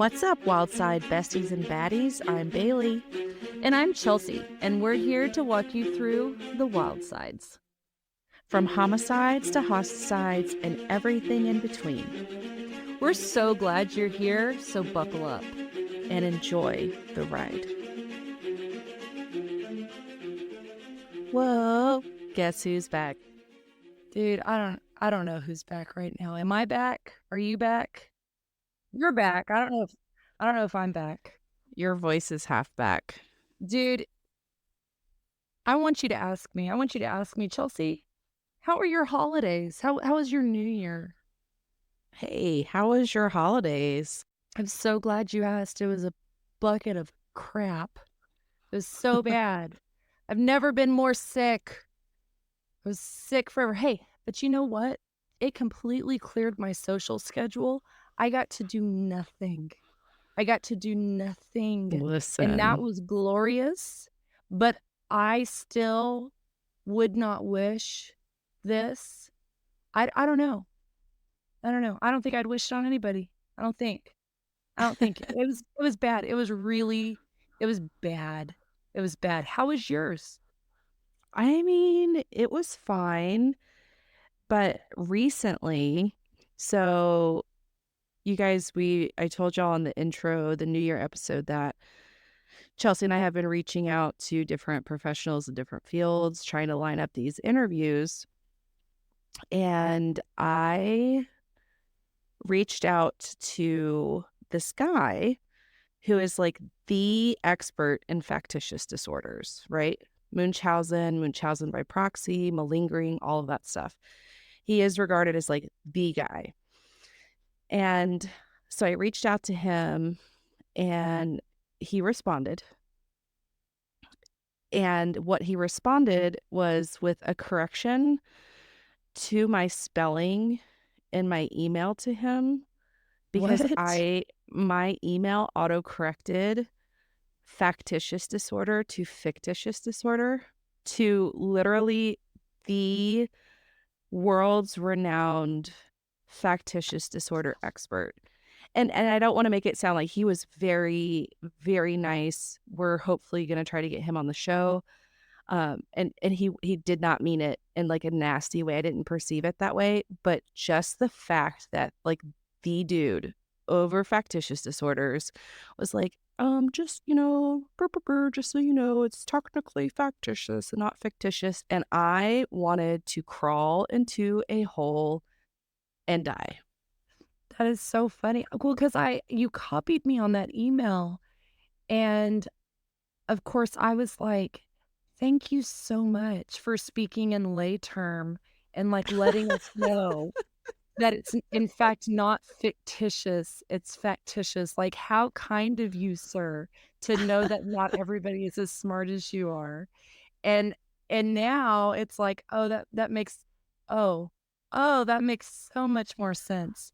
What's up, Wildside besties and baddies? I'm Bailey. And I'm Chelsea, and we're here to walk you through the wild sides. From homicides to hosticides and everything in between. We're so glad you're here, so buckle up. And enjoy the ride. Whoa, guess who's back? Dude, I don't know who's back right now. Am I back? Are you back? You're back. I don't know if I'm back. Your voice is half back. Dude, I want you to ask me, Chelsea, how are your holidays? How was your New Year? Hey, how was your holidays? I'm so glad you asked. It was a bucket of crap. It was so bad. I've never been more sick. I was sick forever. Hey, but you know what? It completely cleared my social schedule. I got to do nothing. And that Listen, was glorious. But I still would not wish this. I don't know. I don't know. I don't think I'd wish it on anybody. I don't think. It was bad. It was bad. It was bad. How was yours? I mean, it was fine, but recently, so you guys, I told y'all in the intro, the New Year episode, that Chelsea and I have been reaching out to different professionals in different fields, trying to line up these interviews. And I reached out to this guy who is like the expert in factitious disorders, right? Munchausen by proxy, malingering, all of that stuff. He is regarded as like the guy. And so I reached out to him and he responded. And what he responded was with a correction to my spelling in my email to him, because What? my email auto-corrected factitious disorder to fictitious disorder to literally the world's renowned factitious disorder expert. And I don't want to make it sound like he was very, very nice. We're hopefully going to try to get him on the show. And he did not mean it in like a nasty way. I didn't perceive it that way. But just the fact that like the dude over factitious disorders was like, just, just so you know, it's technically factitious and not fictitious. And I wanted to crawl into a hole and die. That is so funny. Well, because you copied me on that email. And of course, I was like, thank you so much for speaking in lay term and like letting us know that it's in fact not fictitious, it's factitious. Like, how kind of you, sir, to know that not everybody is as smart as you are. And now it's like, oh, that makes oh, that makes so much more sense.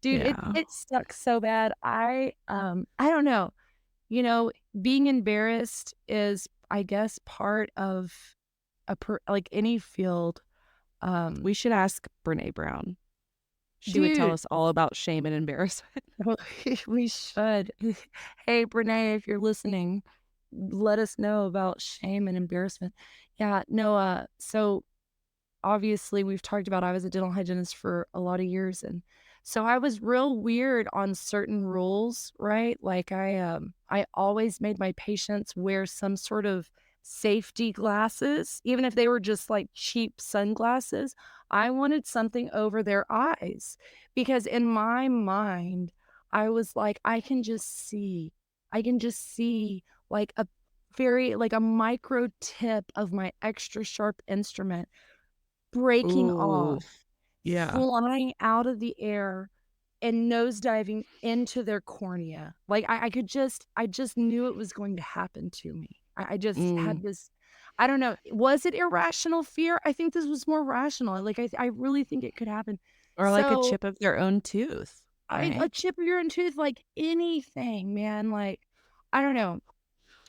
Dude, Yeah. it sucks so bad. I don't know. Being embarrassed is, I guess, part of like any field. We should ask Brene Brown. She would tell Dude, us all about shame and embarrassment. well, we should. Hey, Brene, if you're listening, let us know about shame and embarrassment. Yeah, no, so obviously we've talked about I was a dental hygienist for a lot of years, and so I was real weird on certain rules, right? Like I always made my patients wear some sort of safety glasses, even if they were just like cheap sunglasses. I wanted something over their eyes because in my mind, I was like, I can just see like a micro tip of my extra sharp instrument breaking Ooh, off, yeah. flying out of the air, and nosediving into their cornea. Like, I just knew it was going to happen to me. I just Mm. had this, I don't know, was it irrational fear? I think this was more rational. Like, I really think it could happen. Or like a So, chip of their own tooth, a right? chip of your own tooth, like anything, man. Like, I don't know.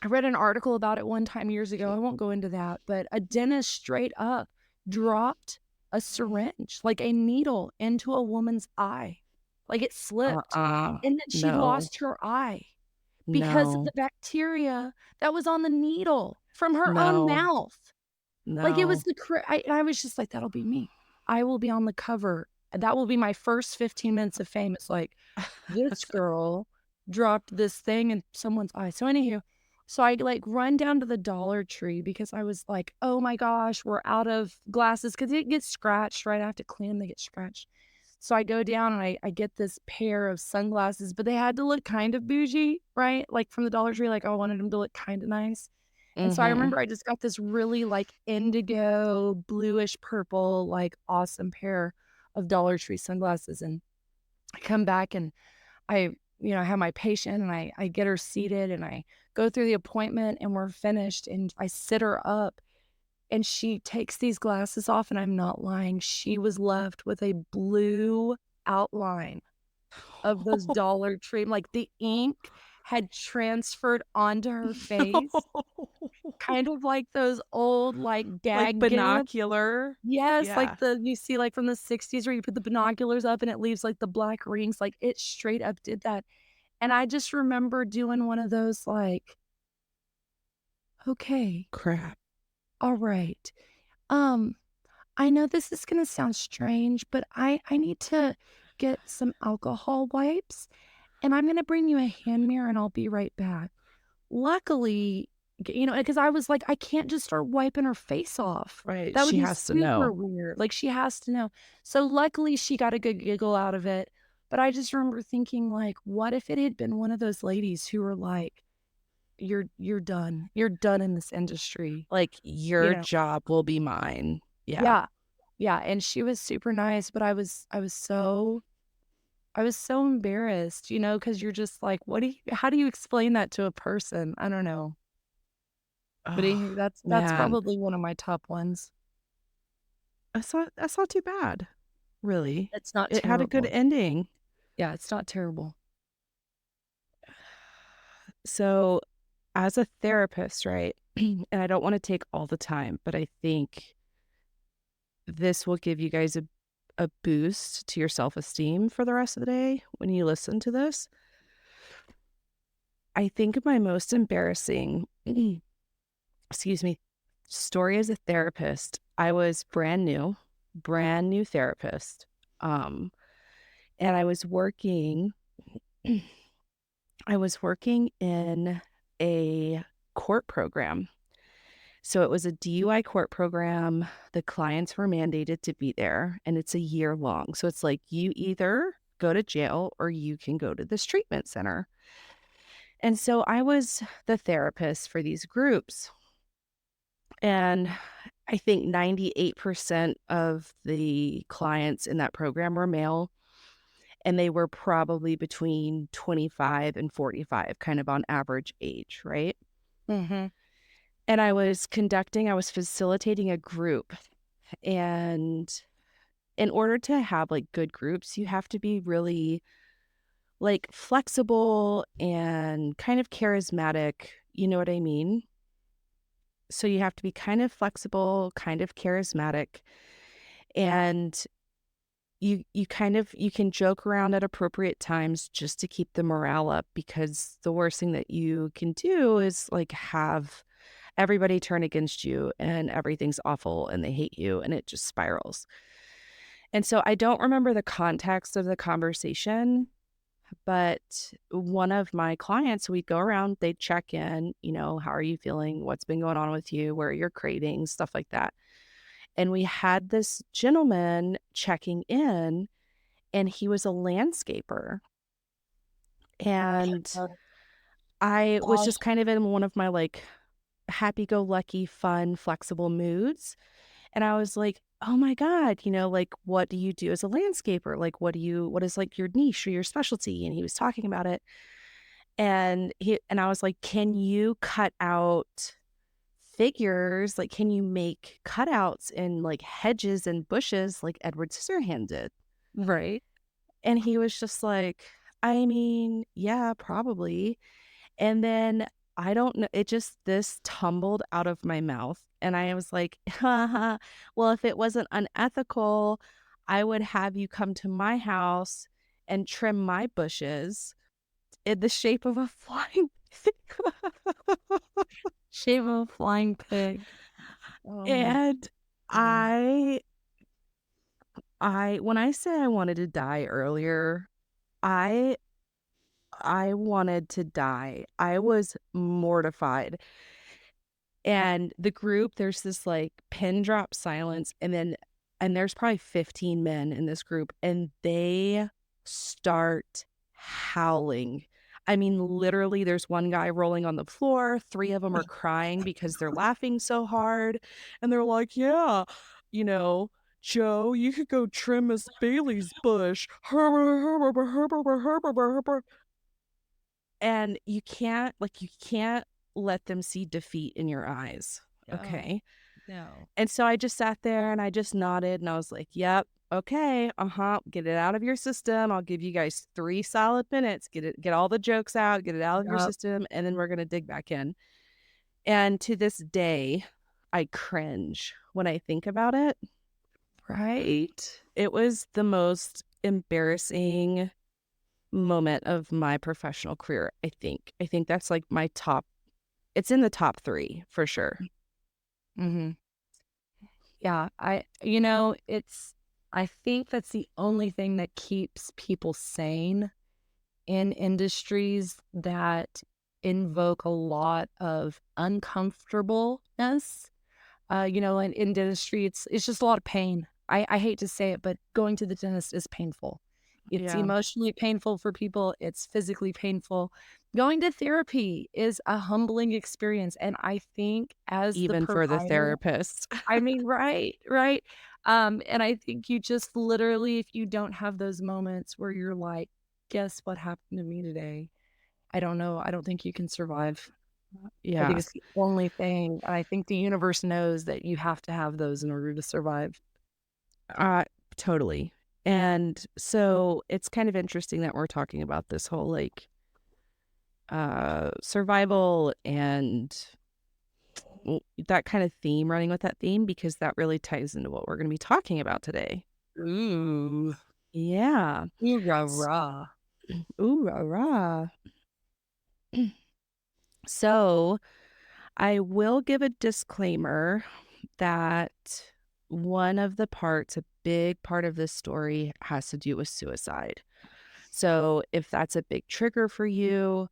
I read an article about it one time years ago. I won't go into that, but a dentist straight up dropped a syringe, like a needle, into a woman's eye. like it slipped, Uh-uh. and then she No. lost her eye because of No. the bacteria that was on the needle from her own No. mouth. Like, it was No. the I was just like, "That'll be me. I will be on the cover. That will be my first 15 minutes of fame." It's like, "This girl dropped this thing in someone's eye." So, anywho, so I, like, run down to the Dollar Tree because I was like, "Oh my gosh, we're out of glasses because it gets scratched, right? I have to clean them, they get scratched. So I go down and I get this pair of sunglasses, but they had to look kind of bougie, right? Like, from the Dollar Tree, like, I wanted them to look kinda nice. And so I Mhm. remember I just got this really, like, indigo, bluish purple, like, awesome pair of Dollar Tree sunglasses, and I come back and I have my patient and I get her seated and I go through the appointment and we're finished and I sit her up and she takes these glasses off and I'm not lying, she was left with a blue outline of those Dollar Tree like, the ink had transferred onto her face. Kind of like those old, like, Like dadgum. binocular? Yes, like Yeah. the you see, like, from the '60s where you put the binoculars up and it leaves, like, the black rings, like, it straight up did that, and I just remember doing one of those, like, "Okay, Crap. alright, um, I know this is gonna sound strange, but I need to get some alcohol wipes, and I'm gonna bring you a hand mirror, and I'll be right back." Luckily, because I was like, "I can't just start wiping her face off. Right, That would she be has to super know. weird." Like, she has to know. So, luckily, she got a good giggle out of it, but I just remember thinking, like, what if it had been one of those ladies who were like, You're done. You're done in this industry," Like, you your know? job will be mine. Yeah. Yeah. Yeah, and she was super nice, but I was so embarrassed, because 'cause you're just like, what do you how do you explain that to a person? I don't know. But Oh, anywho, that's man. probably one of my top ones. That's not too bad, really. It's not It had a good terrible. ending. Yeah, it's not terrible. So, as a therapist, right, and I don't wanna take all the time, but I think this will give you guys a boost to your self-esteem for the rest of the day when you listen to this. I think my most embarrassing excuse me, story as a therapist, I was brand new therapist, and I was working in a court program. So it was a DUI court program. The clients were mandated to be there, and it's a year long. So it's like you either go to jail or you can go to this treatment center. And so I was the therapist for these groups. And I think 98% of the clients in that program were male, and they were probably between 25 and 45, kind of on average age, right? Mhm. And I was facilitating a group. And in order to have like good groups, you have to be really like flexible and kind of charismatic. You know what I mean? So you have to be kind of flexible, kind of charismatic, and you can joke around at appropriate times just to keep the morale up, because the worst thing that you can do is like have everybody turn against you and everything's awful and they hate you and it just spirals. And so I don't remember the context of the conversation, but one of my clients, we'd go around, they'd check in, how are you feeling? What's been going on with you? Where are your cravings? Stuff like that. And we had this gentleman checking in, and he was a landscaper. And Uh, I was gosh. just kind of in one of my like happy go lucky, fun, flexible moods. And I was like, oh my God, like, what do you do as a landscaper? Like, what is like your niche or your specialty? And he was talking about it. And I was like, can you cut out figures? Like, can you make cutouts in like hedges and bushes like Edward Scissorhand did? Right. And he was just like, I mean, yeah, probably. And then I don't know, it just this tumbled out of my mouth. And I was like, haha, well, if it wasn't unethical, I would have you come to my house and trim my bushes in the shape of a flying Shape of a flying pig. Oh my and goodness. I when I say I wanted to die earlier, I I wanted to die. I was mortified. And the group, there's this like pin drop silence, and there's probably 15 men in this group, and they start howling. I mean, literally, there's one guy rolling on the floor, three of them are crying because they're laughing so hard, and they're like, "Yeah, you know, Joe, you could go trim Miss Bailey's bush." And you can't let them see defeat in your eyes, No. okay? No. And so I just sat there and I just nodded and I was like, "Yep, okay, uh-huh, get it out of your system. I'll give you guys 3 solid minutes. Get all the jokes out, get it out of your Yup. system, and then we're gonna dig back in." And to this day, I cringe when I think about it. Right? It was the most embarrassing moment of my professional career, I think. I think that's, like, my top it's in the top 3 for sure. Mhm. Yeah, I think that's the only thing that keeps people sane in industries that invoke a lot of uncomfortableness. In dentistry, it's just a lot of pain. I hate to say it, but going to the dentist is painful. It's Yeah, emotionally painful for people, it's physically painful. Going to therapy is a humbling experience, and I think as the even for the provider therapist. I mean, right, right. And I think you just literally, if you don't have those moments where you're like, guess what happened to me today? I don't know. I don't think you can survive. I think Yeah, it's the only thing. And I think the universe knows that you have to have those in order to survive. uh, totally. And so it's kind of interesting that we're talking about this whole, like, survival and that kind of theme, running with that theme, because that really ties into what we're gonna be talking about today. Ooh. Yeah. Ooh, rah, S rah. Ooh, rah, rah. So, I will give a disclaimer that one of the parts, a big part of this story, has to do with suicide. So, if that's a big trigger for you,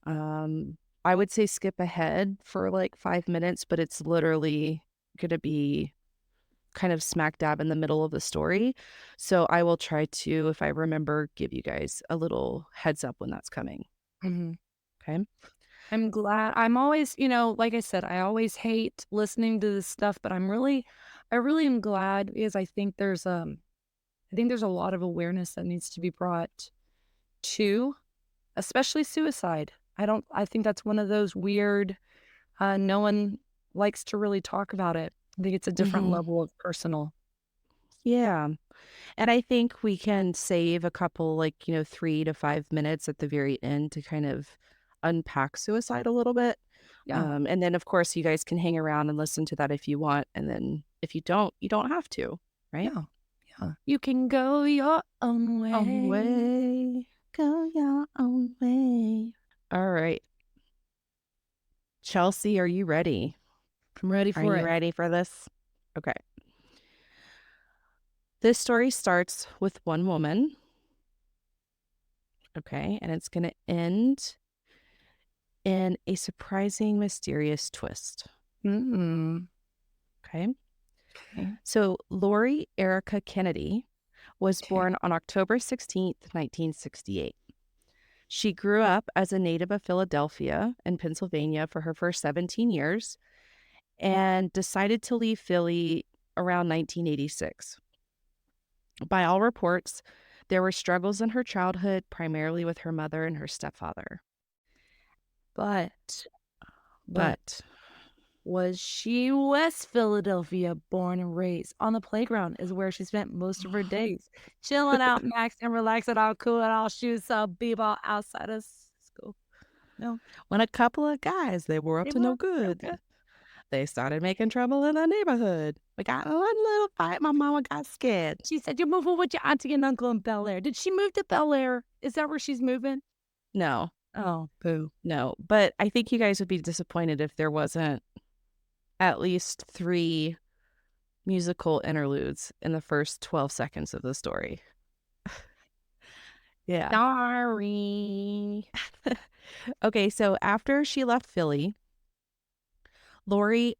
I would say skip ahead for like 5 minutes, but it's literally gonna be kind of smack dab in the middle of the story. So, I will try to, if I remember, give you guys a little heads up when that's coming. Mhm. Okay. I'm glad. I'm always, like I said, I always hate listening to this stuff, but I really am glad because I think there's a lot of awareness that needs to be brought to, especially suicide. I think that's one of those weird, no one likes to really talk about it. I think it's a different Hmm. level of personal. Yeah. And I think we can save a couple, like, 3 to 5 minutes at the very end to kind of unpack suicide a little bit. Yeah. And then, of course, you guys can hang around and listen to that if you want. And then if you don't have to, right? Yeah. Yeah. You can go your own Own way. way, go your own way. All right. Chelsea, are you ready? I'm ready Are for you it. ready for this? Okay. This story starts with one woman. Okay. And it's going to end in a surprising, mysterious twist. Mm. Okay. Okay. So, Lori Erica Kennedy was Okay. born on October 16th, 1968. She grew up as a native of Philadelphia and Pennsylvania for her first 17 years and decided to leave Philly around 1986. By all reports, there were struggles in her childhood, primarily with her mother and her stepfather. But But, was she West Philadelphia born and raised? On the playground is where she spent most of her days, chilling out, maxing, relaxing, all cool, and all shoes, so b-ball outside of school. No, when a couple of guys, they were up they to were no good. okay. They started making trouble in the neighborhood. We got in one little fight. My mama got scared. She said, "You're moving with your auntie and uncle in Bel Air." Did she move to Bel Air? Is that where she's moving? No, Oh, boo. no. But I think you guys would be disappointed if there wasn't at least 3 musical interludes in the first 12 seconds of the story. Yeah. Sorry. Okay, so after she left Philly, Lori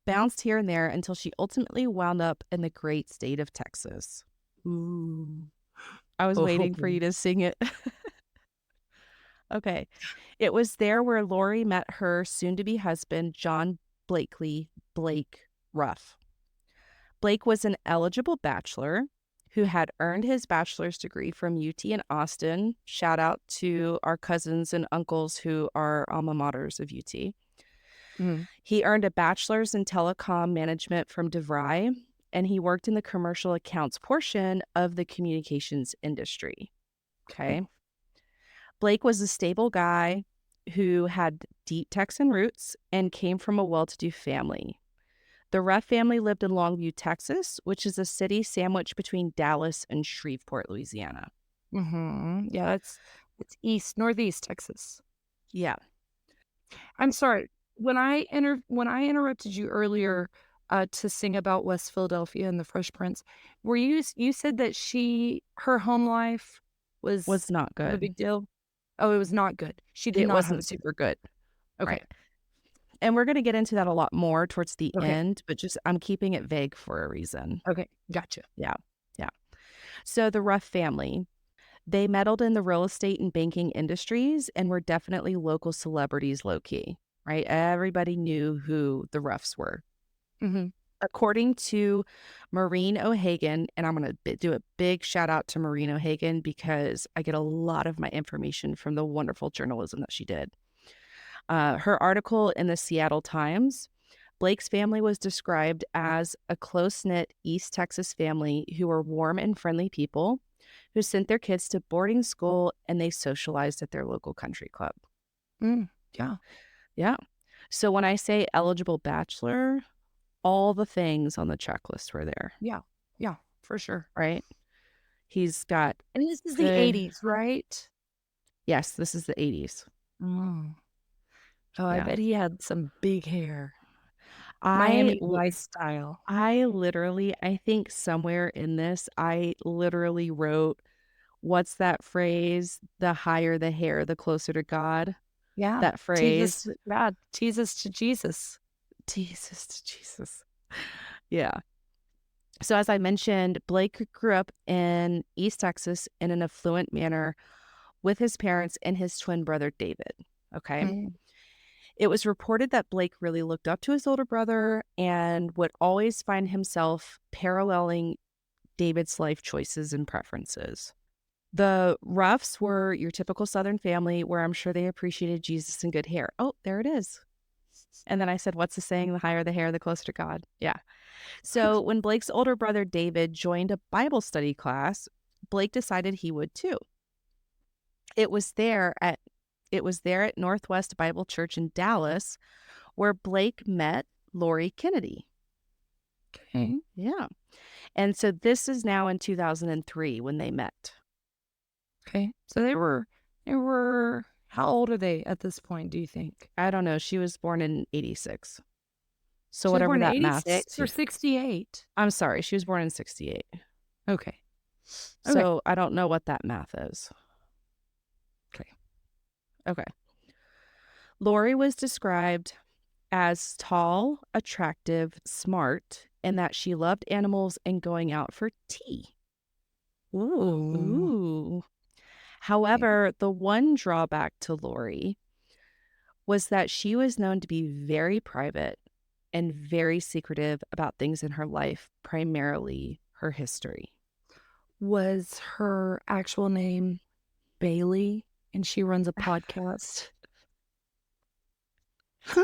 bounced here and there until she ultimately wound up in the great state of Texas. Ooh. I was Oh. waiting for you to sing it. Okay. It was there where Lori met her soon-to-be husband, John Blake Ruff. Blake was an eligible bachelor who had earned his bachelor's degree from UT in Austin. Shout out to our cousins and uncles who are alma maters of UT. Mhm. He earned a bachelor's in telecom management from DeVry, and he worked in the commercial accounts portion of the communications industry. Okay. Blake was a stable guy who had deep Texan roots and came from a well-to-do family. The Ruff family lived in Longview, Texas, which is a city sandwiched between Dallas and Shreveport, Louisiana. Mhm. Yeah, it's northeast Texas. Yeah. I'm sorry. When I interrupted you earlier, to sing about West Philadelphia and the Fresh Prince, were you said that her home life was Was not kind of a good. big deal? Oh, it was not good. She did It not have a wasn't good. super good. Okay. Right. And we're going to get into that a lot more towards the Okay. end, but just I'm keeping it vague for a reason. Okay. Gotcha. Yeah. Yeah. So the Ruff family, they meddled in the real estate and banking industries and were definitely local celebrities low key, right? Everybody knew who the Ruffs were. Mhm. According to Maureen O'Hagan, and I'm going to do a big shout out to Maureen O'Hagan because I get a lot of my information from the wonderful journalism that she did. Her article in the Seattle Times, Blake's family was described as a close-knit East Texas family who were warm and friendly people who sent their kids to boarding school and they socialized at their local country club. Mm. Yeah. Yeah. So when I say eligible bachelor, all the things on the checklist were there, Yeah. Yeah, for sure. right? He's got And this is the good, '80s, right? yes, this is the 80s. Mm. Oh, I Yeah. bet he had some big hair. I Miami l- Vice style. I think somewhere in this, I literally wrote, what's that phrase? The higher the hair, the closer to God. Yeah. That phrase. Tease us to Jesus. Jesus to Jesus. Yeah. So as I mentioned, Blake grew up in East Texas in an affluent manner with his parents and his twin brother, David. Okay. Mm. It was reported that Blake really looked up to his older brother and would always find himself paralleling David's life choices and preferences. The Ruffs were your typical Southern family where I'm sure they appreciated Jesus and good hair. Oh, there it is. And then I said, what's the saying? The higher the hair, the closer to God. Yeah. So when Blake's older brother David joined a Bible study class, Blake decided he would too. It was there at Northwest Bible Church in Dallas where Blake met Lori Kennedy. Okay. Yeah. And so this is now in 2003 when they met. Okay. So they were how old are they at this point, do you think? I don't know. She was born in 86. So She was whatever born in that maths 86 or to. 68? I'm sorry. She was born in 68. Okay. Okay. So I don't know what that math is. Okay. Okay. Lori was described as tall, attractive, smart, and that she loved animals and going out for tea. Ooh. Ooh. Okay. However, the one drawback to Lori was that she was known to be very private and very secretive about things in her life, primarily her history. Was her actual name Bailey and she runs a podcast?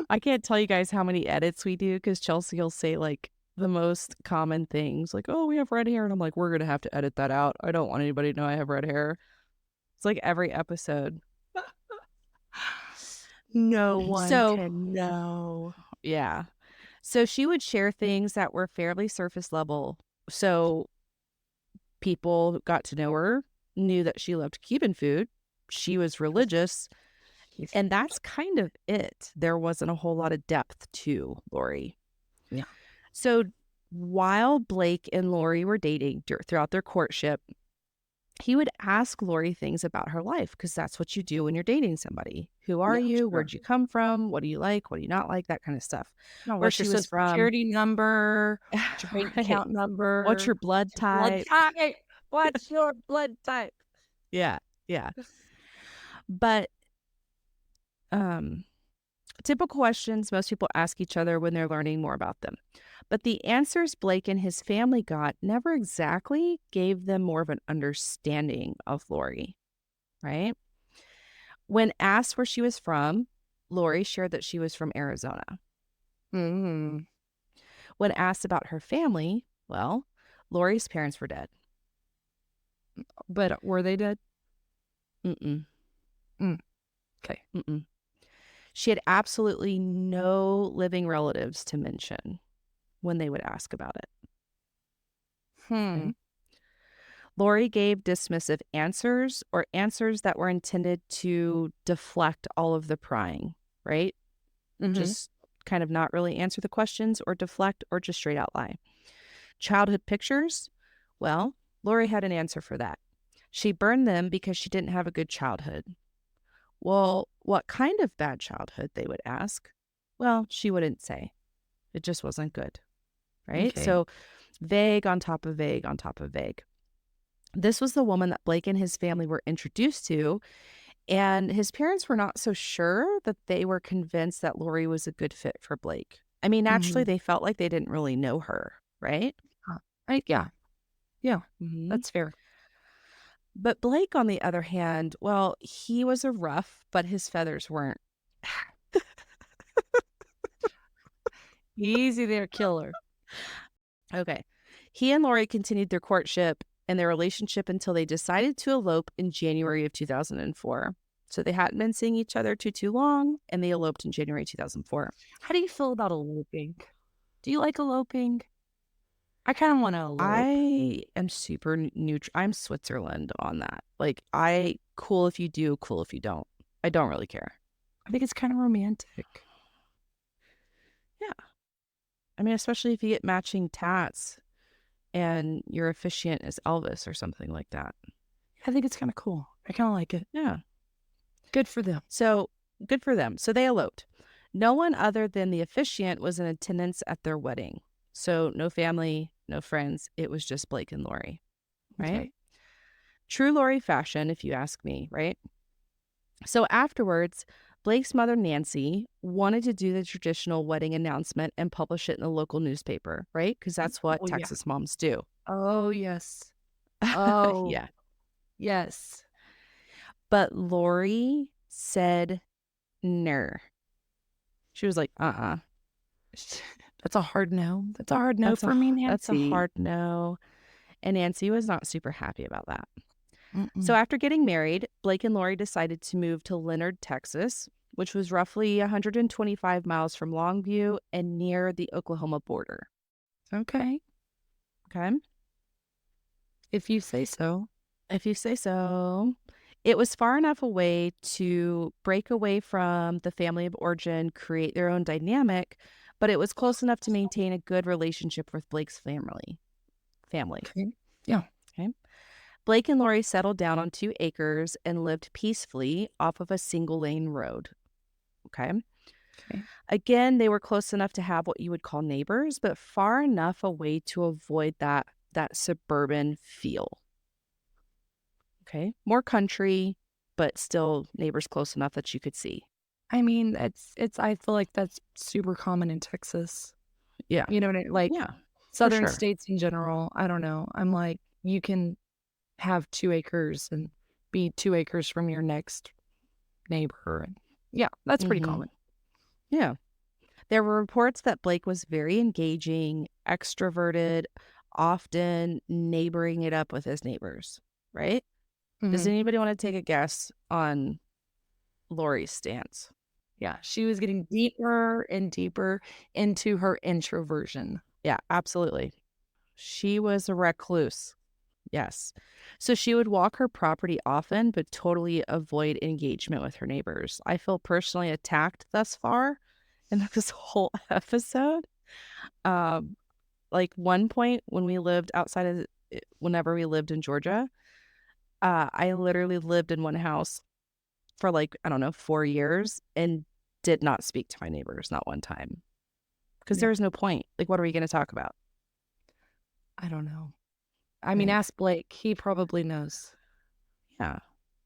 I can't tell you guys how many edits we do because Chelsea will say like the most common things like, oh, we have red hair. And I'm like, we're going to have to edit that out. I don't want anybody to know I have red hair. It's like every episode. No one So, can know. yeah. So she would share things that were fairly surface level. So people who got to know her, knew that she loved Cuban food. She was religious, Yes. and that's kind of it. There wasn't a whole lot of depth to Lori. Yeah. So while Blake and Lori were dating throughout their courtship, he would ask Lori things about her life because that's what you do when you're dating somebody. Who are Yeah, you? sure. Where'd you come from? What do you like? What do you not like? That kind of stuff. No, Where what's your she was social from. security number? What's your bank Right. account What's number? your blood What's your blood type? type? What's your blood type? Yeah. Yeah. But um typical questions most people ask each other when they're learning more about them. But the answers Blake and his family got never exactly gave them more of an understanding of Lori, right? When asked where she was from, Lori shared that she was from Arizona. Mm. When asked about her family, well, Lori's parents were dead. But were they dead? Mm-mm, Mm. Okay. mm-mm. She had absolutely no living relatives to mention when they would ask about it. Hmm. Okay? Lori gave dismissive answers or answers that were intended to deflect all of the prying, right? Mm-hmm. Just kind of not really answer the questions or deflect or just straight out lie. Childhood pictures? Well, Lori had an answer for that. She burned them because she didn't have a good childhood. Well, what kind of bad childhood, they would ask? Well, she wouldn't say. It just wasn't good, right? Okay. So vague on top of vague on top of vague. This was the woman that Blake and his family were introduced to, and his parents were not so sure that they were convinced that Lori was a good fit for Blake. I mean, naturally, Mm-hmm. they felt like they didn't really know her, right? Yeah. Yeah. Hmm. That's fair. But Blake, on the other hand, well, he was a rough, but his feathers weren't. Easy there, killer. Okay. He and Lori continued their courtship and their relationship until they decided to elope in January of 2004. So they hadn't been seeing each other too long, and they eloped in January 2004. How do you feel about eloping? Do you like eloping? I kind of want to elope. I am super neutral. I'm Switzerland on that. Like, I cool if you do, cool if you don't. I don't really care. I think it's kind of romantic. Yeah. I mean, especially if you get matching tats and your officiant is Elvis or something like that. I think it's kind of cool. I kind of like it. Yeah. Good for them. So good for them. So they eloped. No one other than the officiant was in attendance at their wedding. So no family, no friends. It was just Blake and Lori, right? Okay. True Lori fashion, if you ask me, right? So afterwards, Blake's mother, Nancy, wanted to do the traditional wedding announcement and publish it in the local newspaper, right? Because that's what Oh, yeah. Texas moms do. Oh, yes. Oh, Yeah. yes. But Lori said, "No." She was like, That's a hard no. That's a hard no for me, That's a Nancy. hard no. And Nancy was not super happy about that. So Mm-mm. after getting married, Blake and Lori decided to move to Leonard, Texas, which was roughly 125 miles from Longview and near the Oklahoma border. Okay. Okay. If you say so. If you say so. It was far enough away to break away from the family of origin, create their own dynamic, but it was close enough to maintain a good relationship with Blake's family. Okay. Yeah. Okay. Blake and Lori settled down on 2 acres and lived peacefully off of a single lane road. Okay. Okay. Again, they were close enough to have what you would call neighbors, but far enough away to avoid that suburban feel. Okay. More country, but still neighbors close enough that you could see. I mean, I feel like that's super common in Texas. Yeah. You know what like Yeah. For southern sure. states in general. I don't know. I'm like, you can have 2 acres and be 2 acres from your next neighbor. And yeah, that's pretty Hmm. common. Yeah. There were reports that Blake was very engaging, extroverted, often neighboring it up with his neighbors, right? Does Hmm. anybody want to take a guess on Lori's stance? Yeah, she was getting deeper and deeper into her introversion. Yeah, absolutely. She was a recluse. Yes. So she would walk her property often, but totally avoid engagement with her neighbors. I feel personally attacked thus far in this whole episode. Um, like one point when we lived outside of, whenever we lived in Georgia, I literally lived in one house for like, I don't know, 4 years and did not speak to my neighbors, not one time. Because Yeah, there was no point. Like, what are we going to talk about? I don't know. I mean, Right. ask Blake, he probably knows. Yeah.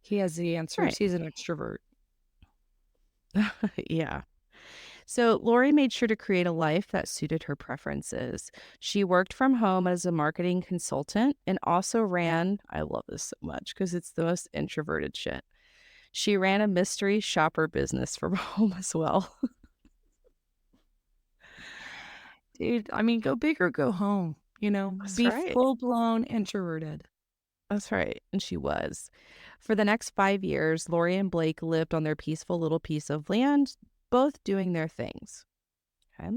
He has the answers, Right. he's an extrovert. Yeah. So Lori made sure to create a life that suited her preferences. She worked from home as a marketing consultant and also ran, I love this so much because it's the most introverted shit. She ran a mystery shopper business from home as well. Dude, I mean, go big or go home, That's be right. full-blown introverted. That's right. And she was. For the next 5 years, Lori and Blake lived on their peaceful little piece of land, both doing their things. Okay.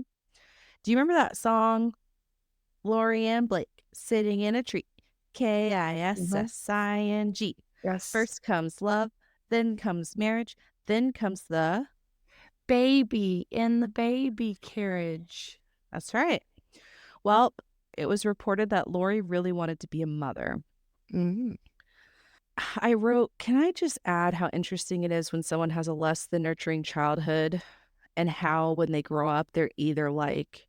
Do you remember that song, Lori and Blake, sitting in a tree? Mhm. Kissing. Yes. First comes love, then comes marriage, then comes the. Baby in the baby carriage. That's right. Well, it was reported that Lori really wanted to be a mother. Mhm. I wrote, can I just add how interesting it is when someone has a less than nurturing childhood and how when they grow up, they're either like,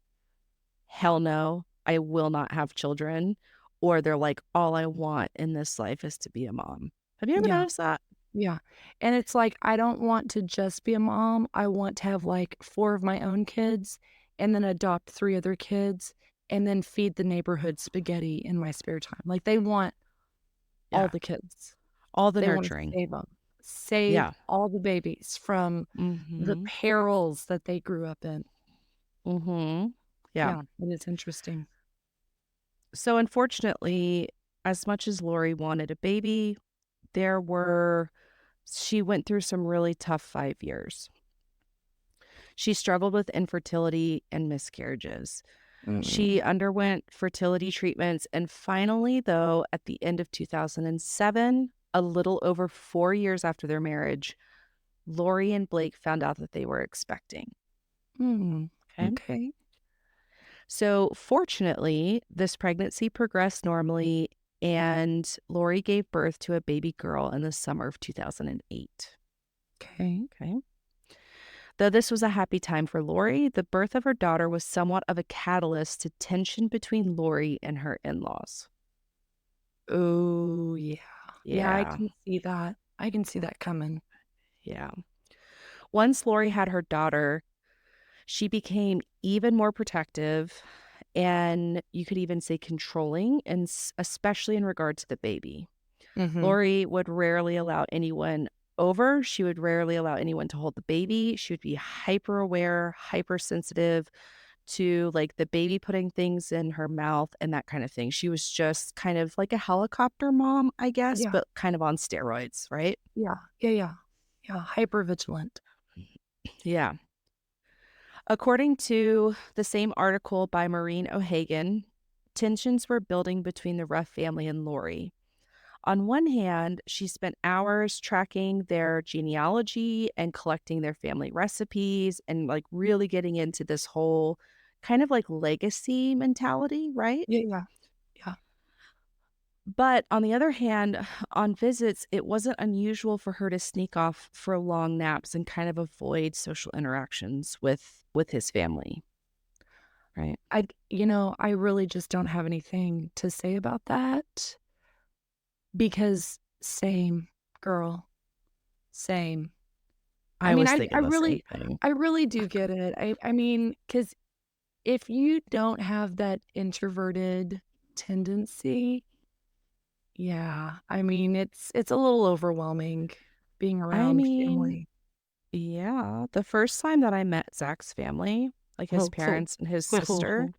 hell no, I will not have children, or they're like, all I want in this life is to be a mom. Have you ever Yeah. noticed that? Yeah, and it's like, I don't want to just be a mom, I want to have, like, 4 of my own kids and then adopt 3 other kids and then feed the neighborhood spaghetti in my spare time. Like, they want all Yeah. the kids. All the They wanna nurturing. save them, save Yeah. all the babies from the Mhm. perils that they grew up in. Mhm. Yeah. Yeah, it is interesting. So unfortunately, as much as Lori wanted a baby, there were she went through some really tough 5 years. She struggled with infertility and miscarriages. Mm, She underwent fertility treatments and finally, though, at the end of 2007, a little over 4 years after their marriage, Lori and Blake found out that they were expecting. mm, Okay. okay, So, fortunately, this pregnancy progressed normally, and Lori gave birth to a baby girl in the summer of 2008. okay. Okay. Though this was a happy time for Lori, the birth of her daughter was somewhat of a catalyst to tension between Lori and her in laws. Oh, yeah. Yeah, I Yeah. can see that. I can see that coming. Yeah. Once Lori had her daughter, she became even more protective and you could even say controlling, and especially in regard to the baby. Mhm. Lori would rarely allow anyone over. She would rarely allow anyone to hold the baby. She would be hyper aware, hypersensitive to like the baby putting things in her mouth and that kind of thing. She was just kind of like a helicopter mom, I guess, Yeah. but kind of on steroids, right? Yeah, yeah, yeah. Yeah, hyper vigilant. Yeah. According to the same article by Maureen O'Hagan, tensions were building between the Ruff family and Lori. On one hand, she spent hours tracking their genealogy and collecting their family recipes and like really getting into this whole kind of like legacy mentality, right? Yeah, yeah, yeah. But on the other hand, on visits, it wasn't unusual for her to sneak off for long naps and kind of avoid social interactions with his family, right? I really just don't have anything to say about that because same, girl, same. I I mean, was I thinking the same really thing. I really do get it. I mean, because if you don't have that introverted tendency, yeah, I mean, it's a little overwhelming being I around mean, family. yeah, the first time that I met Zach's family, like his parents and his sister,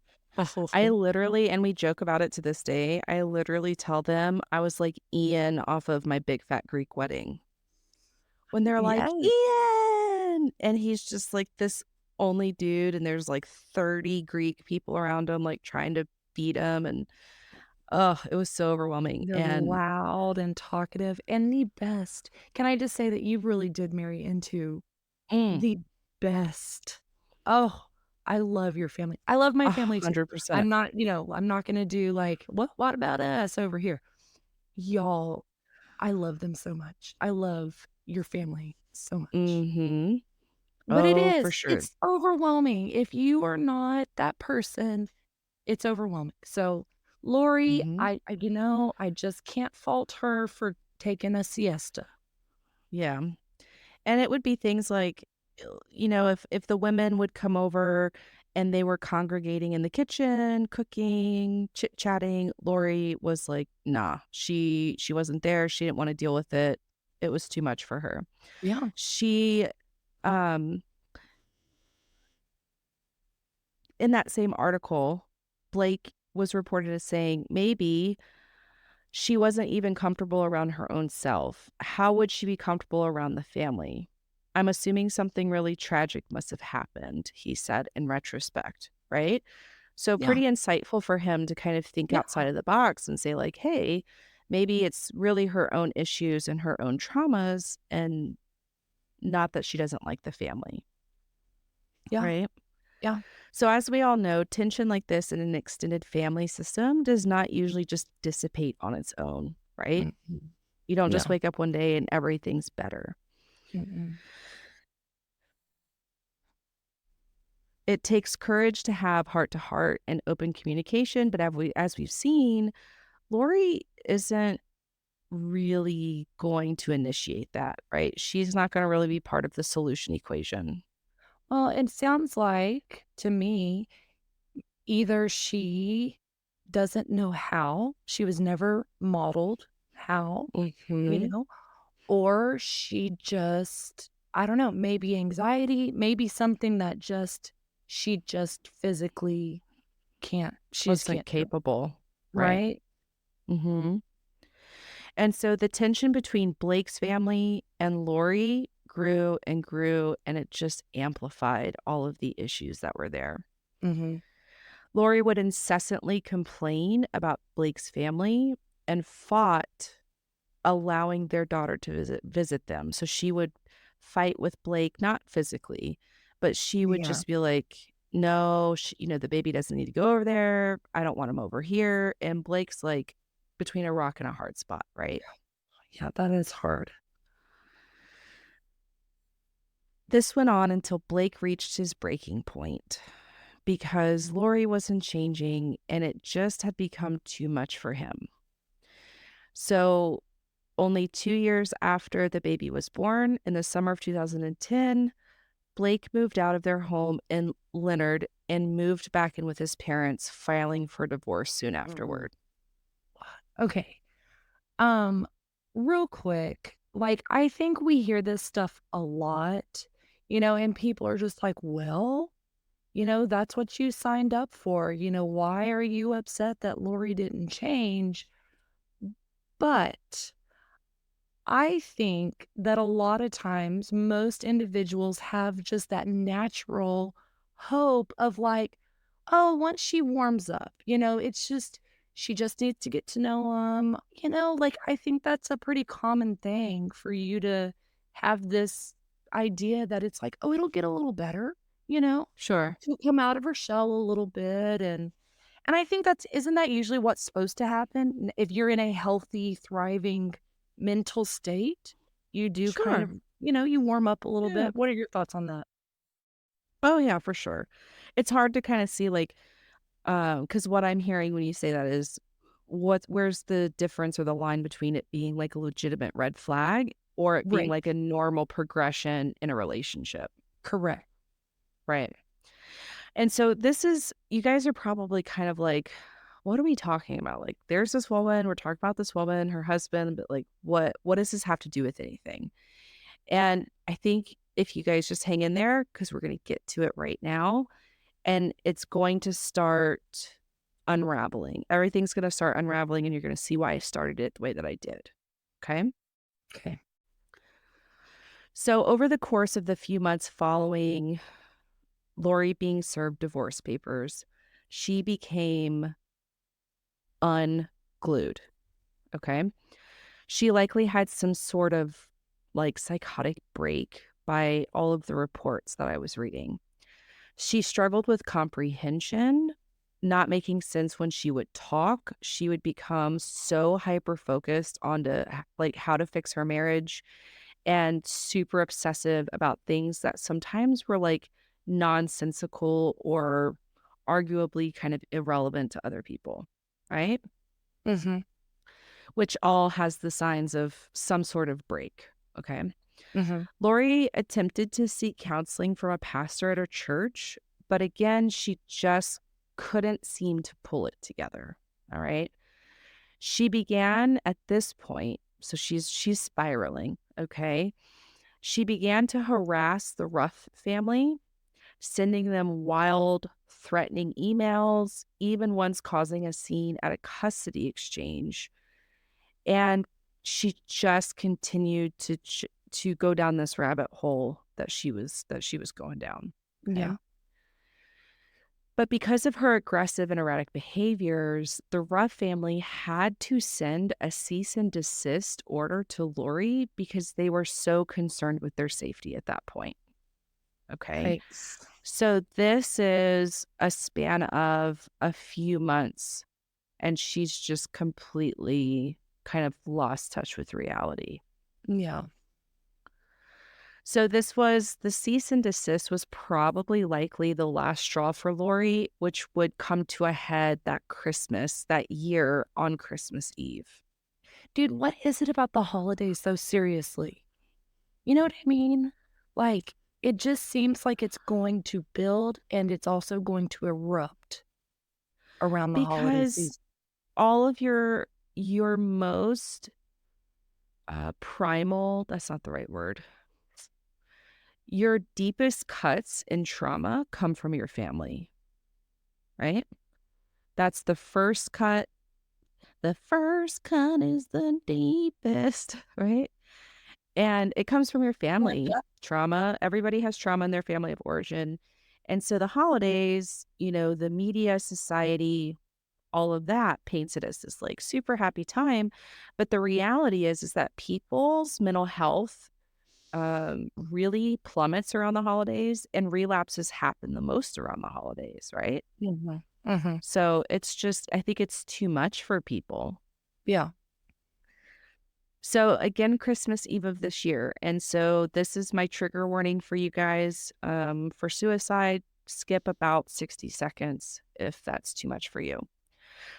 I literally, and we joke about it to this day, I literally tell them I was like Ian off of My Big Fat Greek Wedding. When they're like, Yes. "Ian!" kitchen and he's just like this only dude and there's like 30 Greek people around him like trying to feed him and oh, it was so overwhelming. They're And loud and talkative and the best. Can I just say that you really did marry into mm, the best. Oh, I love your family. I love my family too. 100%. I'm not, I'm not gonna do like, what about us over here? Y'all, I love them so much. I love your family so much. Mhm. But it Oh, for is, sure. it's overwhelming. If you are not that person, it's overwhelming. So, Lori, Mhm. I just can't fault her for taking a siesta. Yeah. And it would be things like, if the women would come over and they were congregating in the kitchen, cooking, chit-chatting, Lori was like, "Nah." She wasn't there. She didn't wanna deal with it. It was too much for her. Yeah. She, um in that same article, Blake was reported as saying, "Maybe she wasn't even comfortable around her own self. How would she be comfortable around the family? I'm assuming something really tragic must have happened," he said in retrospect, right? So Yeah. pretty insightful for him to kind of think Yeah. outside of the box and say like, "Hey, maybe it's really her own issues and her own traumas and not that she doesn't like the family," Yeah. right? Yeah. So as we all know, tension like this in an extended family system does not usually just dissipate on its own, right? Mm-mm. You don't just No. wake up one day and everything's better. Mm-mm. It takes courage to have heart to heart and open communication, but as we've seen, Lori isn't really going to initiate that, right? She's not going to really be part of the solution equation. Well, it sounds like to me, either she doesn't know how, she was never modeled how, you Mhm. know, or she just, I don't know, maybe anxiety, maybe something that she just physically she just Wasn't can't do. capable, right? Right? Mhm. And so the tension between Blake's family and Lori grew and grew, and it just amplified all of the issues that were there. Mhm. Lori would incessantly complain about Blake's family and fought allowing their daughter to visit them. So she would fight with Blake, not physically, but she would Yeah. just be like, "No, the baby doesn't need to go over there. I don't want him over here." And Blake's like between a rock and a hard spot, right? Yeah, that is hard. This went on until Blake reached his breaking point because Lori wasn't changing and it just had become too much for him. So, only 2 years after the baby was born, in the summer of 2010, Blake moved out of their home in Leonard and moved back in with his parents, filing for divorce soon Mm. afterward. Okay. Um, Real quick, like, I think we hear this stuff a lot, and people are just like, well, that's what you signed up for. Why are you upset that Lori didn't change? But I think that a lot of times most individuals have just that natural hope of like, oh, once she warms up, it's just, she just needs to get to know him. Like I think that's a pretty common thing for you to have this idea that it's like, oh, it'll get a little better, you know, Sure. she'll come out of her shell a little bit. And I think isn't that usually what's supposed to happen? If you're in a healthy, thriving mental state, you do kind Sure. of, you warm up a little Yeah. bit. What are your thoughts on that? Oh, yeah, for sure. It's hard to kind of see, like, because what I'm hearing when you say that is where's the difference or the line between it being like a legitimate red flag or it being Right. like a normal progression in a relationship, Correct. right? And so you guys are probably kind of like, what are we talking about? Like, there's this woman, we're talking about this woman, her husband, but like, what does this have to do with anything? And I think if you guys just hang in there, because we're going to get to it right now, and it's going to start unraveling. Everything's going to start unraveling, and you're going to see why I started it the way that I did. Okay. Okay. So, over the course of the few months following Lori being served divorce papers, she became unglued. Okay. She likely had some sort of like psychotic break by all of the reports that I was reading. She struggled with comprehension, not making sense when she would talk. She would become so hyper focused on like how to fix her marriage and super obsessive about things that sometimes were like nonsensical or arguably kind of irrelevant to other people, right? Mhm. Which all has the signs of some sort of break. Okay. Mhm. Lori attempted to seek counseling from a pastor at her church, but again, she just couldn't seem to pull it together. All right. She began at this point, so she's spiraling, okay? She began to harass the Ruff family, sending them wild, threatening emails, even once causing a scene at a custody exchange. And she just continued to go down this rabbit hole that she was going down, okay? Yeah. But because of her aggressive and erratic behaviors, the Ruff family had to send a cease and desist order to Lori because they were so concerned with their safety at that point, okay? Yikes. So this is a span of a few months, and she's just completely kind of lost touch with reality. Yeah. So the cease and desist was probably likely the last straw for Lori, which would come to a head that year on Christmas Eve. Dude, what is it about the holidays so seriously? You know what I mean? Like, it just seems like it's going to build and it's also going to erupt around the holiday Because season. all of your most primal, that's not the right word. Your deepest cuts in trauma come from your family, right? That's the first cut. The first cut is the deepest, right? And it comes from your family trauma. Everybody has trauma in their family of origin. And so the holidays, the media, society, all of that paints it as this like super happy time. But the reality is that people's mental health really plummets around the holidays and relapses happen the most around the holidays, right? Mhm. Mhm. So it's just, I think it's too much for people. Yeah. So again, Christmas Eve of this year. And so this is my trigger warning for you guys. For suicide, skip about 60 seconds if that's too much for you.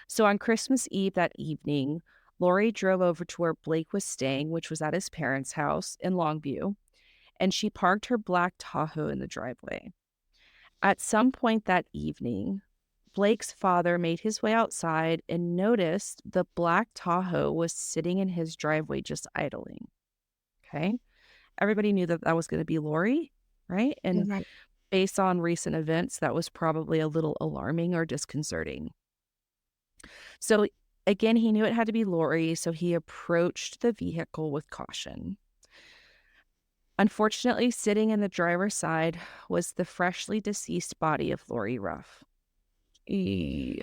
So on Christmas Eve that evening, Lori drove over to where Blake was staying, which was at his parents' house in Longview, and she parked her black Tahoe in the driveway. At some point that evening, Blake's father made his way outside and noticed the black Tahoe was sitting in his driveway just idling. Okay. Everybody knew that that was going to be Lori, right? And Right. based on recent events, that was probably a little alarming or disconcerting. So, again, he knew it had to be Lori, so he approached the vehicle with caution. Unfortunately, sitting in the driver's side was the freshly deceased body of Lori Ruff. E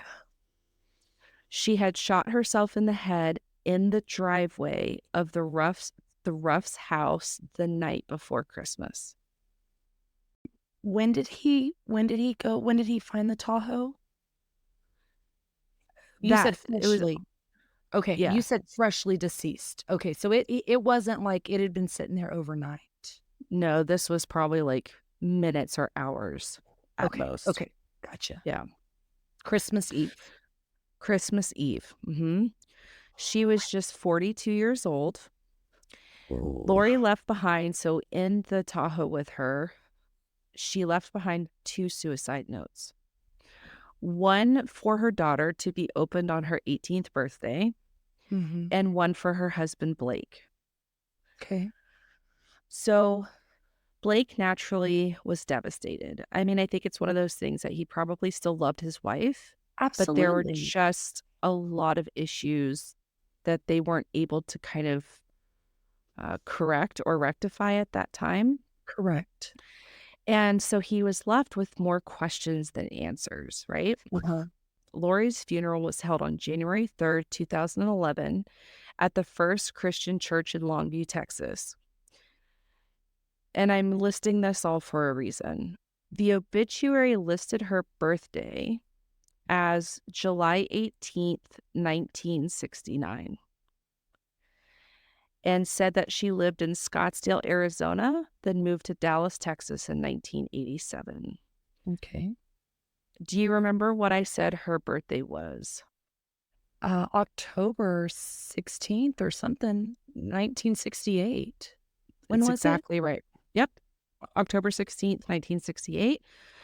She had shot herself in the head in the driveway of the Ruff's house the night before Christmas. when did he find the Tahoe? You said That it was freshly. Okay, you Yeah. said freshly deceased. Okay, so it wasn't like it had been sitting there overnight. No, this was probably like minutes or hours at Okay, most. okay, gotcha. Yeah. Christmas Eve. Christmas Eve. She was just 42 years old. Ooh. Lori left behind, so in the Tahoe with her, she left behind two suicide notes. One for her daughter to be opened on her 18th birthday, Mhm. and one for her husband, Blake. Okay. So Blake naturally was devastated. I mean, I think it's one of those things that he probably still loved his wife, but there were Absolutely. just a lot of issues that they weren't able to kind of correct or rectify at that time. Correct. And so he was left with more questions than answers, right? Uh-huh. Lori's funeral was held on January 3rd, 2011, at the First Christian Church in Longview, Texas. And I'm listing this all for a reason. The obituary listed her birthday as July 18th, 1969, and said that she lived in Scottsdale, Arizona, then moved to Dallas, Texas in 1987. Okay. Do you remember what I said her birthday was? October 16th or something, 1968. When It's was it? exactly right. Yep, October 16th, 1968.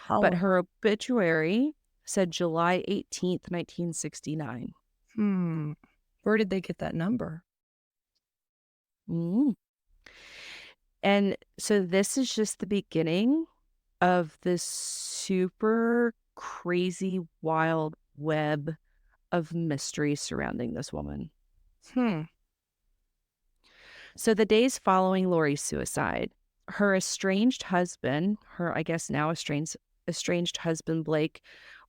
But How her obituary said July 18th, 1969. hmm. Where did they get that number? Mm. And so this is just the beginning of this super crazy, wild web of mystery surrounding this woman. Hmm. So the days following Lori's suicide, her estranged husband, her, I guess now estranged husband, Blake,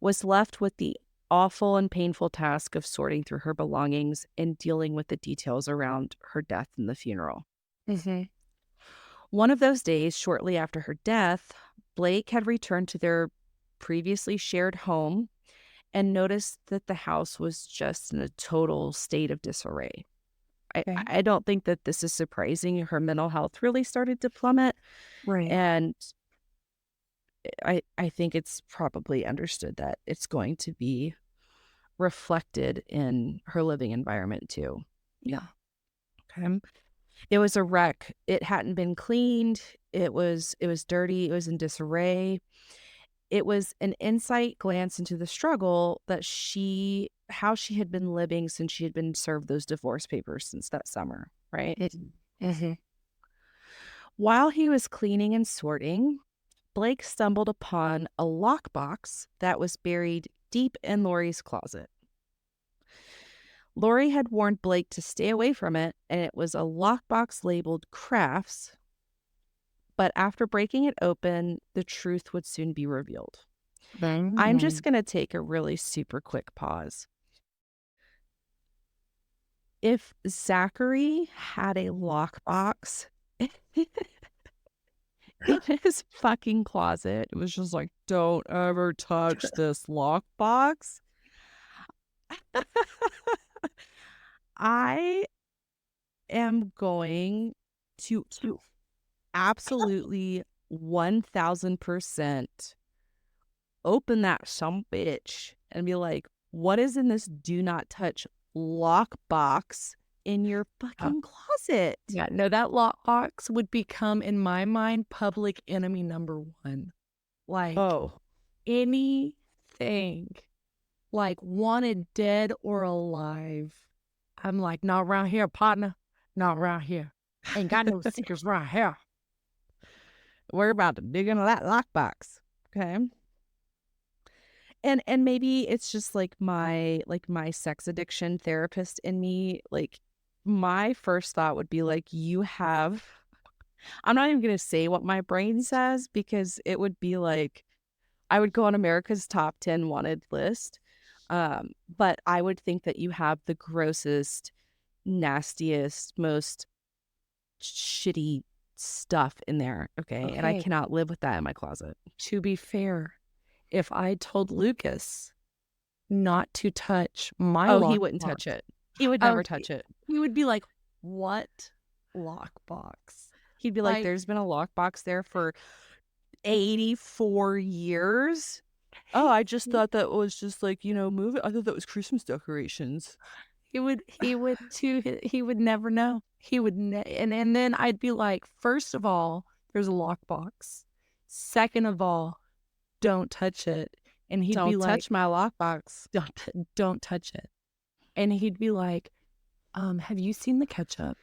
was left with the awful and painful task of sorting through her belongings and dealing with the details around her death and the funeral. Mm-hmm. One of those days, shortly after her death, Blake had returned to their previously shared home and noticed that the house was just in a total state of disarray. I, Okay. I don't think that this is surprising. Her mental health really started to plummet, Right. and I think it's probably understood that it's going to be reflected in her living environment too. Yeah. Okay. It was a wreck. It hadn't been cleaned. It was dirty. It was in disarray. It was an insight glance into the struggle that how she had been living since she had been served those divorce papers since that summer, right? Mm-hmm. While he was cleaning and sorting, Blake stumbled upon a lockbox that was buried deep in Lori's closet. Lori had warned Blake to stay away from it, and it was a lockbox labeled crafts. But after breaking it open, the truth would soon be revealed. I'm Mm-hmm. just going to take a really super quick pause. If Zachary had a lockbox in his fucking closet, it was just like, don't ever touch this lockbox. I am going to absolutely 1000% open that some bitch and be like, what is in this do not touch lockbox in your fucking closet? Yeah, no, that lockbox would become, in my mind, public enemy number one. Like Oh, anything, like wanted dead or alive. I'm like, not around here, partner. Not around here. Ain't got no secrets around here. we're about to dig into that lockbox. Okay. And maybe it's just like my sex addiction therapist in me. Like my first thought would be like, I'm not even gonna say what my brain says because it would be like I would go on America's top 10 wanted list. But I would think that you have the grossest, nastiest, most shitty stuff in there. Okay. And I Okay, cannot live with that in my closet. to be fair, if I told Lucas not to touch my Oh, he wouldn't lockbox, touch it. He would oh, never touch it. he would be like, what lockbox? He'd be like, Like, there's been a lockbox there for 84 years. Oh, I just thought that was just like, move it. I thought that was Christmas decorations. he would never know. He would, and then I'd be like, first of all, there's a lockbox. Second of all, don't touch it. And he'd be Don't like, touch my lockbox. don't touch it. And he'd be like, have you seen the ketchup?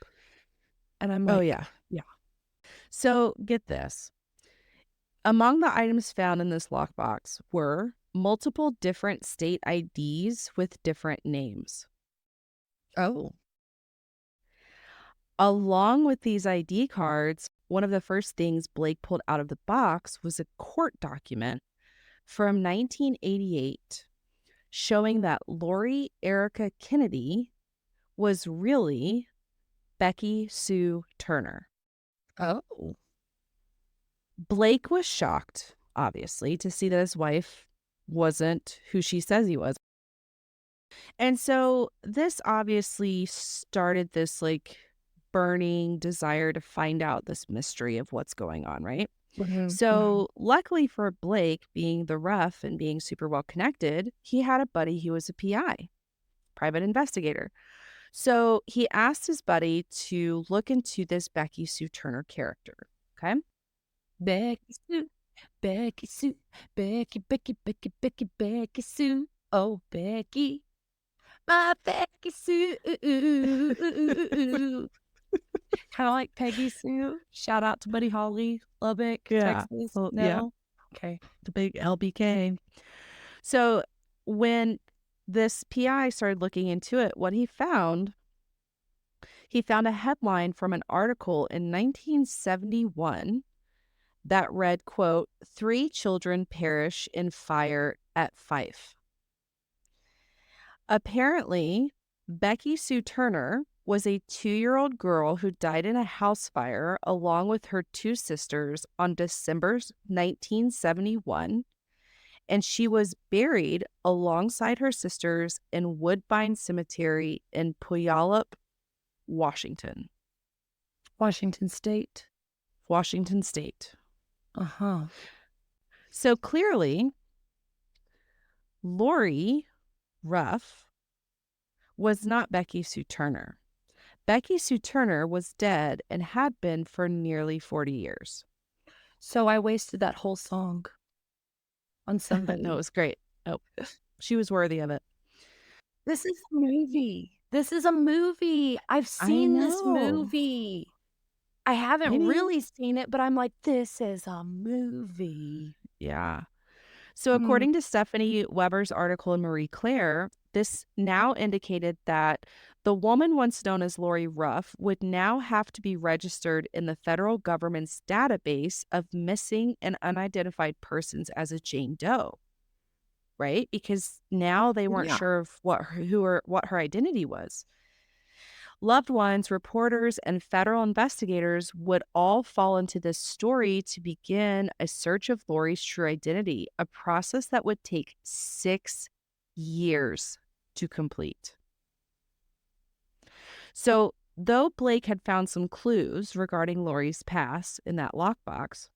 And I'm Oh, like, yeah. yeah. So get this. Among the items found in this lockbox were multiple different state IDs with different names. Oh, Along with these ID cards, one of the first things Blake pulled out of the box was a court document from 1988 showing that Lori Erica Kennedy was really Becky Sue Turner. Oh. Blake was shocked, obviously, to see that his wife wasn't who she says he was. And so this obviously started this like burning desire to find out this mystery of what's going on, right? Mhm, mhm. So, luckily for Blake, being the rough and being super well connected, he had a buddy who was a PI, private investigator. So, he asked his buddy to look into this Becky Sue Turner character. Okay. Becky Sue, Becky Sue, Becky, Becky, Becky, Becky, Becky Sue. Oh, Becky, my Becky Sue. Kind of like Peggy Sue. Shout out to Buddy Holly, Lubbock, Yeah. Texas. Well, yeah. No? Okay. The big LBK. So, when this PI started looking into it, what he found a headline from an article in 1971 that read, quote, "Three children perish in fire at Fife." Apparently, Becky Sue Turner was a 2-year-old girl who died in a house fire along with her two sisters on December 1971, and she was buried alongside her sisters in Woodbine Cemetery in Puyallup, Washington. Washington State. Washington State. Uh-huh. So clearly, Lori Ruff was not Becky Sue Turner. Becky Sue Turner was dead and had been for nearly 40 years. So I wasted that whole song on No, it somebody. was great. Oh, she was worthy of it. This is a movie. This is a movie. I've I seen this know. movie. I haven't Maybe. really seen it, but I'm like, this is a movie. Yeah. So, Mm, according to Stephanie Weber's article in Marie Claire, this now indicated that the woman once known as Lori Ruff would now have to be registered in the federal government's database of missing and unidentified persons as a Jane Doe, right? Because now they weren't yeah. sure of what her identity was. Loved ones, reporters, and federal investigators would all fall into this story to begin a search of Lori's true identity, a process that would take 6 years to complete. So, though Blake had found some clues regarding Lori's past in that lockbox,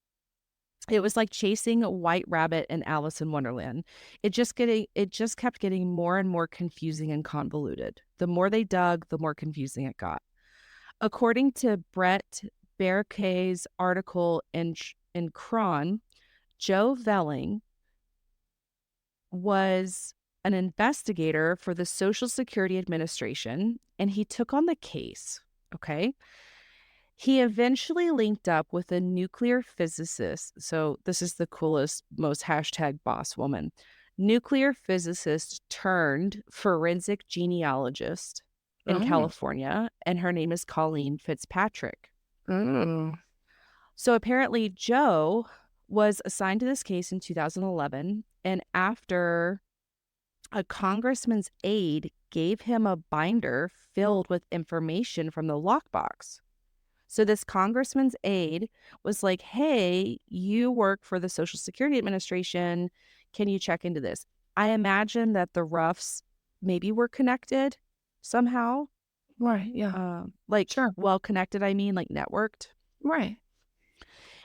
it was like chasing a white rabbit in Alice in Wonderland. It just kept getting more and more confusing and convoluted. The more they dug, the more confusing it got. According to Brett Berkay's article in Cron, Joe Velling was an investigator for the Social Security Administration, and he took on the case. Okay. He eventually linked up with a nuclear physicist. So, this is the coolest, most hashtag boss woman. Nuclear physicist turned forensic genealogist in Oh. California, and her name is Colleen Fitzpatrick. Oh. So, apparently, Joe was assigned to this case in 2011, and after a congressman's aide gave him a binder filled with information from the lockbox. So this congressman's aide was like, "Hey, you work for the Social Security Administration. Can you check into this?" I imagine that the Ruffs maybe were connected somehow. Right. Yeah. Like Sure. well connected, I mean, like networked. Right.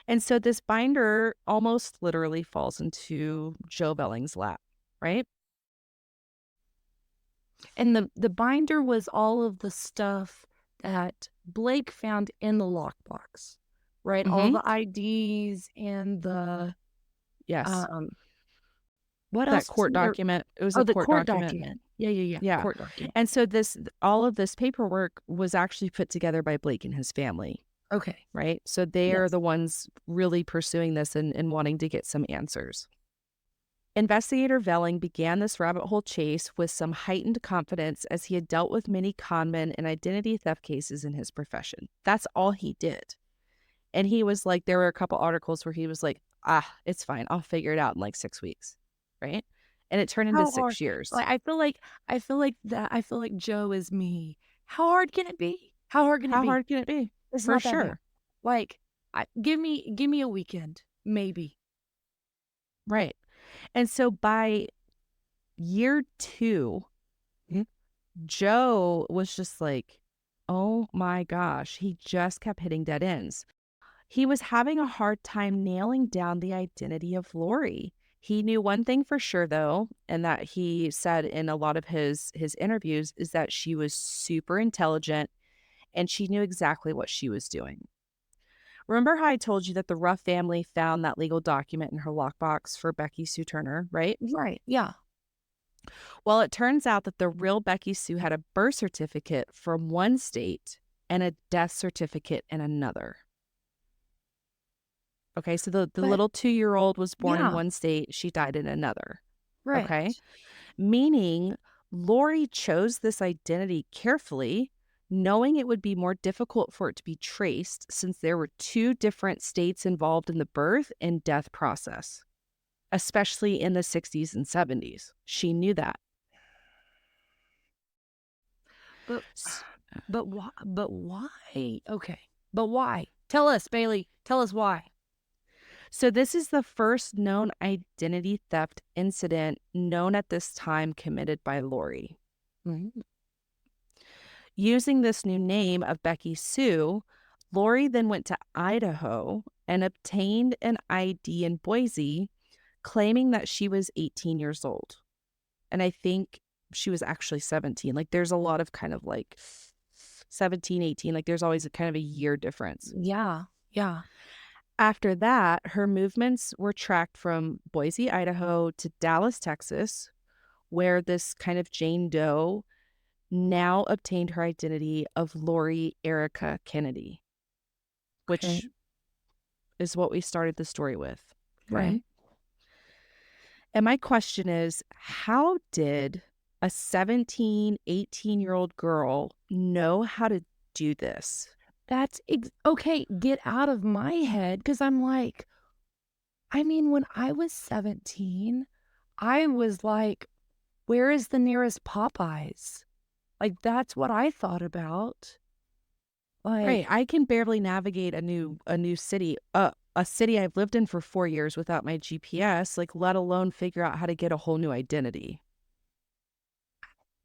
And so this binder almost literally falls into Joe Belling's lap, right? And the binder was all of the stuff that Blake found in the lockbox, right? All Mm-hmm. the IDs and the Yes. um what That else was court in there? document. It was Oh, a the court court document. document. Yeah, yeah, yeah. Yeah. Court document. And so all of this paperwork was actually put together by Blake and his family, Okay. right? So they are Yes. the ones really pursuing this and wanting to get some answers. Investigator Velling began this rabbit hole chase with some heightened confidence as he had dealt with many conmen and identity theft cases in his profession. That's all he did. And he was like, there were a couple articles where he was like, it's fine. I'll figure it out in like 6 weeks. Right. And it turned into How hard? 6 years. Like, I feel like Joe is me. How hard can it be? How hard can it How be? hard can it be? It's For not that bad. sure. Like, give me a weekend, maybe. Right. And so by year 2, Mhm. Joe was just like, oh my gosh, he just kept hitting dead ends. He was having a hard time nailing down the identity of Lori. He knew one thing for sure, though, and that he said in a lot of his interviews is that she was super intelligent and she knew exactly what she was doing. Remember how I told you that the Ruff family found that legal document in her lockbox for Becky Sue Turner, right? Right, yeah. Well, it turns out that the real Becky Sue had a birth certificate from one state and a death certificate in another. Okay, so the But little 2-year-old was born in yeah, one state, she died in another. Okay, right. meaning Lori chose this identity carefully, knowing it would be more difficult for it to be traced since there were two different states involved in the birth and death process, especially in the 60s and 70s. She knew that. But S- but why? Okay. But why? Tell us, Bailey. Tell us why. So, this is the first known identity theft incident known at this time committed by Lori. Mhm. Using this new name of Becky Sue, Lori then went to Idaho and obtained an ID in Boise, claiming that she was 18 years old. And I think she was actually 17. Like, there's a lot of kind of like 17, 18. Like, there's always a kind of a year difference. Yeah, yeah. After that, her movements were tracked from Boise, Idaho to Dallas, Texas, where this kind of Jane Doe now obtained her identity of Lori Erica Kennedy, Okay. which is what we started the story with. Okay. Right. And my question is, how did a 17, 18-year-old girl know how to do this? Okay, get out of my head because I'm like, I mean, when I was 17, I was like, where is the nearest Popeyes? Like, that's what I thought about. Right. Like, I can barely navigate a new city, a city I've lived in for 4 years without my GPS, like let alone figure out how to get a whole new identity.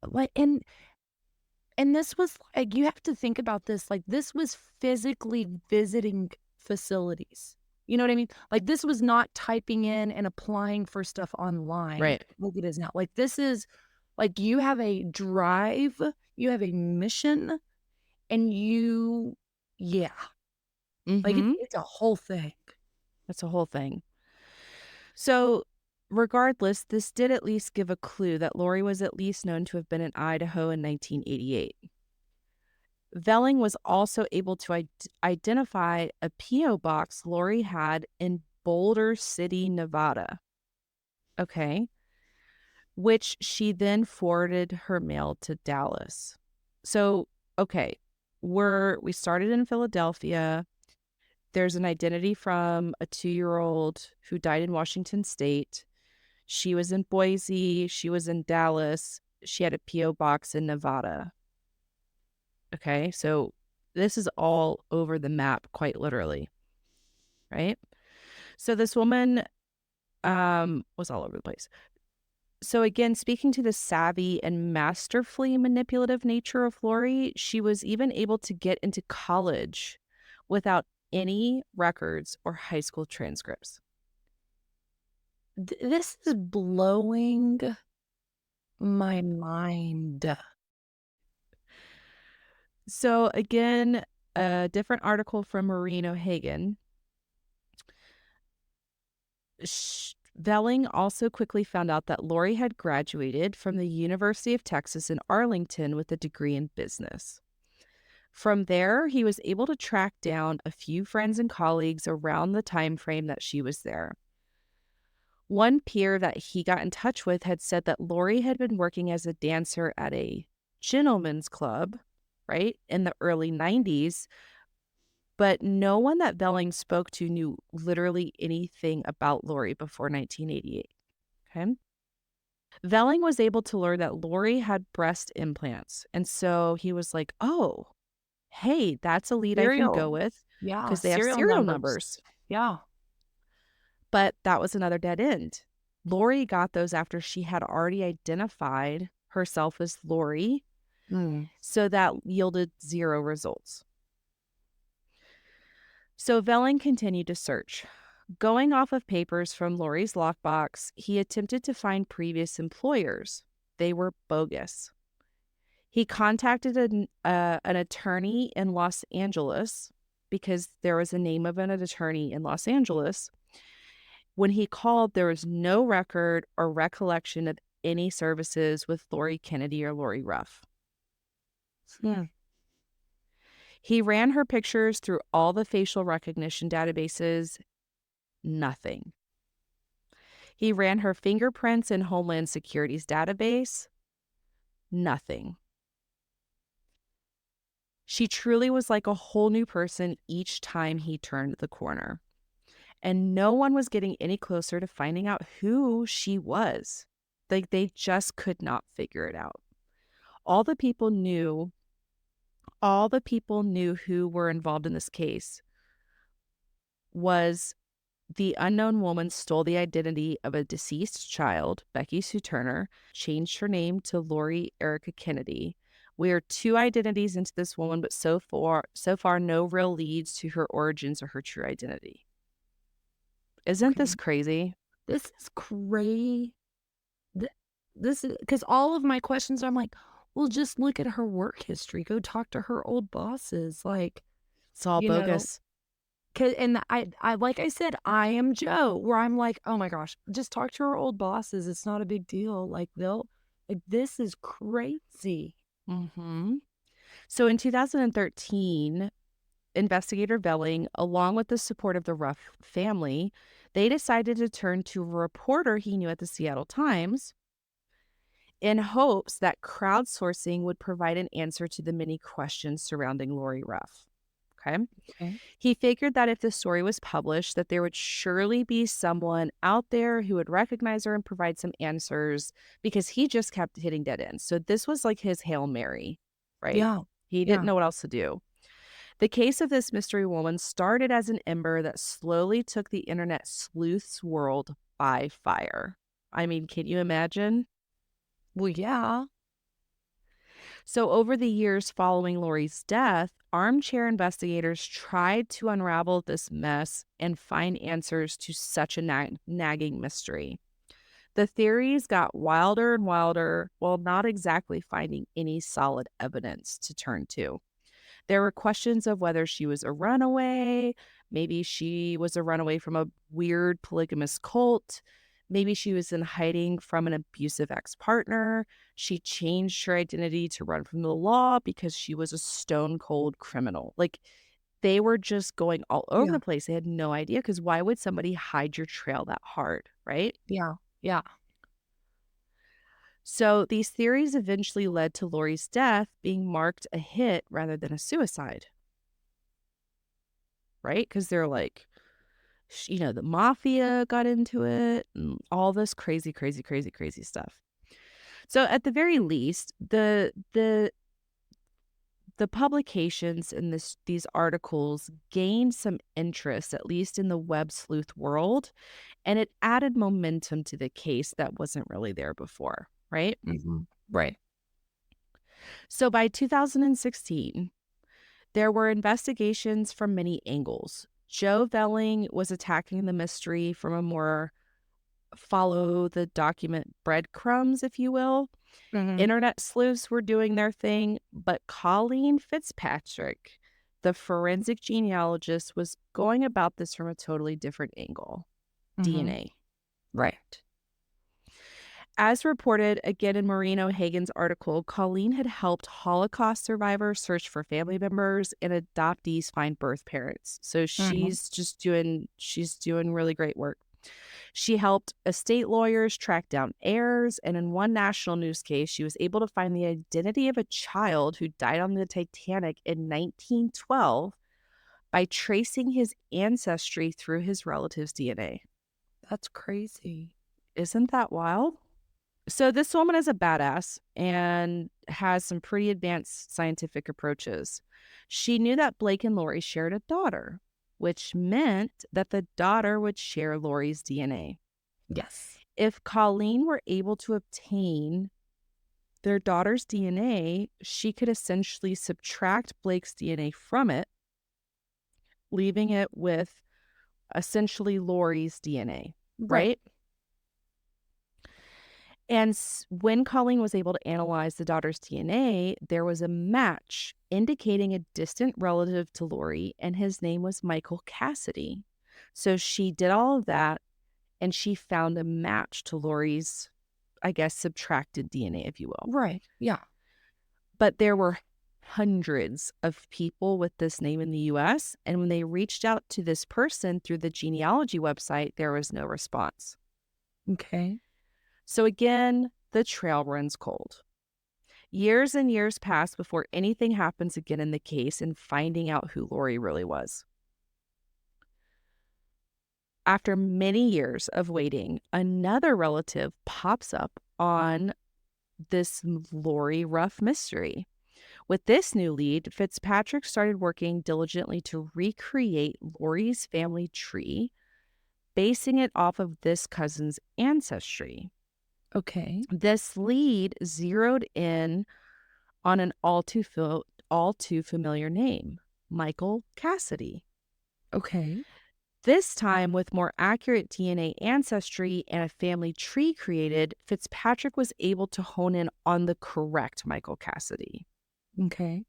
like, and this was like, you have to think about this. Like, this was physically visiting facilities. You know what I mean? Like, this was not typing in and applying for stuff online Right. like it is now. Like, this is like you have a drive, you have a mission, and yeah, like Mm-hmm. it's a whole thing. That's a whole thing. So, regardless, this did at least give a clue that Lori was at least known to have been in Idaho in 1988. Velling was also able to identify a P.O. box Lori had in Boulder City, Nevada. Okay. Which she then forwarded her mail to Dallas. So, okay, we started in Philadelphia. There's an identity from a 2-year-old who died in Washington State. She was in Boise. She was in Dallas. She had a P.O. box in Nevada. Okay, so this is all over the map, quite literally, right? So this woman was all over the place. So again, speaking to the savvy and masterfully manipulative nature of Lori, she was even able to get into college without any records or high school transcripts. This is blowing my mind. So again, a different article from Maureen O'Hagan. Velling also quickly found out that Lori had graduated from the University of Texas in Arlington with a degree in business. From there, he was able to track down a few friends and colleagues around the time frame that she was there. One peer that he got in touch with had said that Lori had been working as a dancer at a gentleman's club, right, in the early 90s, but no one that Velling spoke to knew literally anything about Lori before 1988. Okay. Velling was able to learn that Lori had breast implants. And so he was like, oh, hey, that's a lead I can go Serial. with Yeah, because they have serial serial numbers. numbers. Yeah. But that was another dead end. Lori got those after she had already identified herself as Lori. Mm. So that yielded zero results. So Velling continued to search. Going off of papers from Lori's lockbox, he attempted to find previous employers. They were bogus. He contacted an attorney in Los Angeles because there was a name of an attorney in Los Angeles. When he called, there was no record or recollection of any services with Lori Kennedy or Lori Ruff. Hmm. He ran her pictures through all the facial recognition databases. Nothing. He ran her fingerprints in Homeland Security's database. Nothing. She truly was like a whole new person each time he turned the corner. And no one was getting any closer to finding out who she was. Like they just could not figure it out. All the people knew, all the people knew who were involved in this case was the unknown woman stole the identity of a deceased child, Becky Sue Turner, changed her name to Lori Erica Kennedy. We are two identities into this woman, but so far, no real leads to her origins or her true identity. Isn't this Okay. crazy? This is crazy. This is because all of my questions, I'm like, well, just look at her work history. Go talk to her old bosses. Like, It's all you know, bogus. and like I said, I am Joe, where I'm like, oh my gosh, just talk to her old bosses. It's not a big deal. Like, this is crazy. hmm So in 2013, investigator Velling, along with the support of the Ruff family, they decided to turn to a reporter he knew at the Seattle Times in hopes that crowdsourcing would provide an answer to the many questions surrounding Lori Ruff. Okay. Okay. He figured that if the story was published, that there would surely be someone out there who would recognize her and provide some answers because he just kept hitting dead ends. So this was like his Hail Mary, right? Yeah. He didn't Yeah. know what else to do. The case of this mystery woman started as an ember that slowly took the internet sleuth's world by fire. I mean, can you imagine? Well, yeah. So, over the years following Lori's death, armchair investigators tried to unravel this mess and find answers to such a nagging mystery. The theories got wilder and wilder while not exactly finding any solid evidence to turn to. There were questions of whether she was a runaway. Maybe she was a runaway from a weird polygamous cult. Maybe she was in hiding from an abusive ex partner. She changed her identity to run from the law because she was a stone cold criminal. Like they were just going all over Yeah. the place. They had no idea because why would somebody hide your trail that hard? Right. Yeah. Yeah. So these theories eventually led to Lori's death being marked a hit rather than a suicide. Right. Because they're like, the mafia got into it and all this crazy, crazy, crazy, crazy stuff. So at the very least, the publications in these articles gained some interest, at least in the web sleuth world, and it added momentum to the case that wasn't really there before, right? Right. So by 2016, there were investigations from many angles. Joe Velling was attacking the mystery from a more follow the document breadcrumbs, if you will. Hmm. Internet sleuths were doing their thing, but Colleen Fitzpatrick, the forensic genealogist, was going about this from a totally different angle. Hmm. DNA. Right. As reported again in Maureen O'Hagan's article, Colleen had helped Holocaust survivors search for family members and adoptees find birth parents. So Hmm. she's doing really great work. She helped estate lawyers track down heirs, and in one national news case, she was able to find the identity of a child who died on the Titanic in 1912 by tracing his ancestry through his relative's DNA. That's crazy. Isn't that wild? So, this woman is a badass and has some pretty advanced scientific approaches. She knew that Blake and Lori shared a daughter, which meant that the daughter would share Lori's DNA. Yes. If Colleen were able to obtain their daughter's DNA, she could essentially subtract Blake's DNA from it, leaving it with essentially Lori's DNA, Right. right? And when Colleen was able to analyze the daughter's DNA, there was a match indicating a distant relative to Lori, and his name was Michael Cassidy. So she did all of that, and she found a match to Lori's, I guess, subtracted DNA, if you will. Right. Yeah. But there were hundreds of people with this name in the US, and when they reached out to this person through the genealogy website, there was no response. Okay. So again, the trail runs cold. Years and years pass before anything happens again in the case and finding out who Lori really was. After many years of waiting, another relative pops up on this Lori Ruff mystery. With this new lead, Fitzpatrick started working diligently to recreate Lori's family tree, basing it off of this cousin's ancestry. Okay. This lead zeroed in on an all too familiar name, Michael Cassidy. Okay. This time, with more accurate DNA ancestry and a family tree created, Fitzpatrick was able to hone in on the correct Michael Cassidy. Okay.